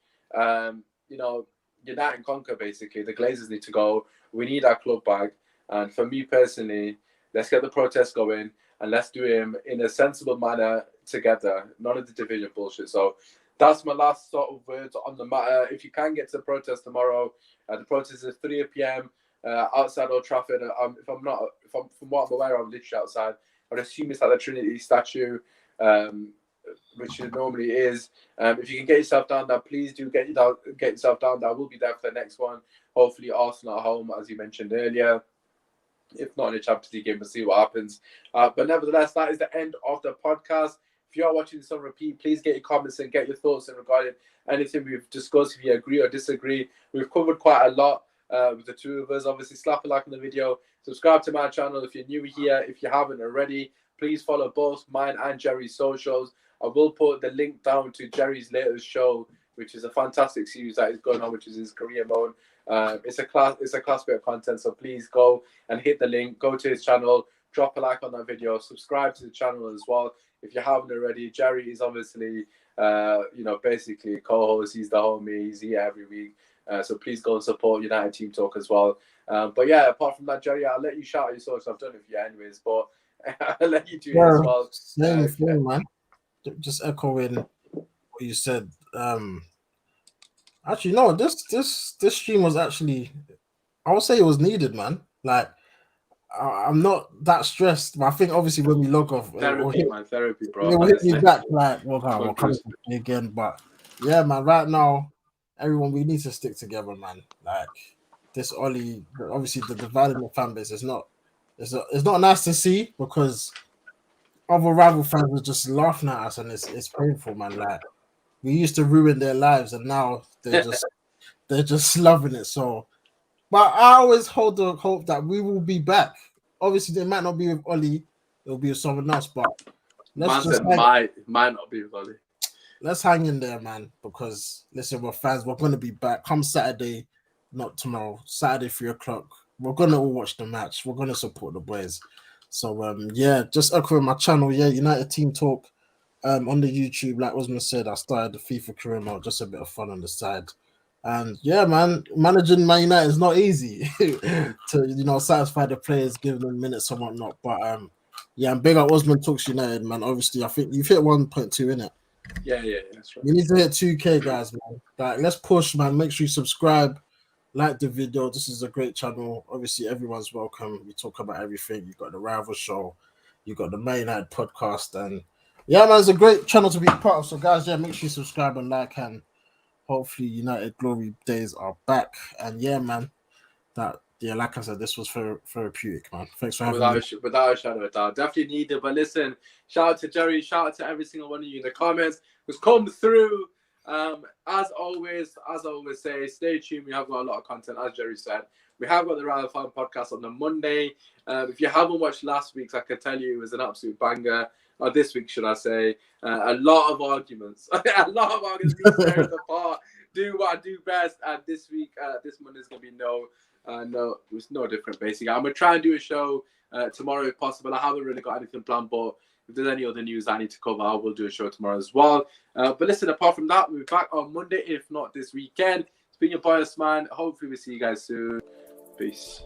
Unite and conquer, basically. The Glazers need to go. We need our club back. And for me personally, let's get the protest going and let's do him in a sensible manner together. None of the division bullshit. So that's my last sort of words on the matter. If you can get to the protest tomorrow, the protest is 3 p.m. Outside Old Trafford. From what I'm aware, I'm literally outside. I'd assume it's at the Trinity statue, which it normally is. If you can get yourself down there, please do get yourself down there. I will be there for the next one. Hopefully Arsenal at home, as you mentioned earlier. If not in the Champions League game, we'll see what happens. But nevertheless, that is the end of the podcast. If you are watching this on repeat, please get your comments and get your thoughts in regarding anything we've discussed. If you agree or disagree, we've covered quite a lot with the two of us. Obviously, slap a like on the video. Subscribe to my channel if you're new here. If you haven't already, please follow both mine and Jerry's socials. I will put the link down to Jerry's latest show, which is a fantastic series that is going on, which is his career mode. It's a class bit of content, so please go and hit the link. Go to his channel, drop a like on that video, subscribe to the channel as well if you haven't already. Jerry is obviously, basically co-host. He's the homie. He's here every week. So please go and support United Team Talk as well. But yeah, apart from that, Jerry, I'll let you shout out your socials. I've done it for you anyways, but I'll let you do it as well. Same thing, man. Just echoing what you said. Actually, no, this stream was actually, I would say it was needed, man. Like, I'm not that stressed, but I think obviously when we log off, therapy, bro. It will hit me back like, we'll come again. But yeah, man, right now, everyone, we need to stick together, man. Like this Ollie, obviously the dividing the fan base is not, it's not nice to see, because other rival fans are just laughing at us, and it's painful, man. Like, we used to ruin their lives, and now they're just loving it. So, but I always hold the hope that we will be back. Obviously, they might not be with Ollie; it'll be with someone else. But might not be with Ollie. Let's hang in there, man. Because listen, we're fans. We're gonna be back come Saturday, not tomorrow. Saturday 3:00. We're gonna all watch the match. We're gonna support the boys. So just echoing my channel. Yeah, United Team Talk. On the YouTube, like Osman said, I started the FIFA career mode, just a bit of fun on the side. And yeah, man, managing Man United is not easy to satisfy the players, give them minutes and whatnot. But and big up Osman Talks United, man. Obviously, I think you've hit 1.2 in it. Yeah, that's right. You need to hit 2K, guys, man. Like, let's push, man. Make sure you subscribe, like the video. This is a great channel. Obviously, everyone's welcome. We talk about everything. You got the Rival Show, you got the Man United podcast, and yeah, man, it's a great channel to be part of. So, guys, make sure you subscribe and like, and hopefully United Glory days are back. And yeah, man, that yeah, like I said, this was therapeutic, man. Thanks for having Without me. without a shadow of a doubt, definitely needed. But listen, shout out to Jerry, shout out to every single one of you in the comments who's come through. As always say, stay tuned. We have got a lot of content, as Jerry said. We have got the Rather Fun podcast on the Monday. If you haven't watched last week's, I can tell you it was an absolute banger. Or this week, should I say? A lot of arguments. A lot of arguments being tearing apart. Do what I do best. And this week, this Monday's gonna be no, it's no different. Basically, I'm gonna try and do a show tomorrow if possible. I haven't really got anything planned, but if there's any other news I need to cover, I will do a show tomorrow as well. But listen, apart from that, we'll be back on Monday, if not this weekend. It's been your boy, man. Hopefully, we'll see you guys soon. Peace.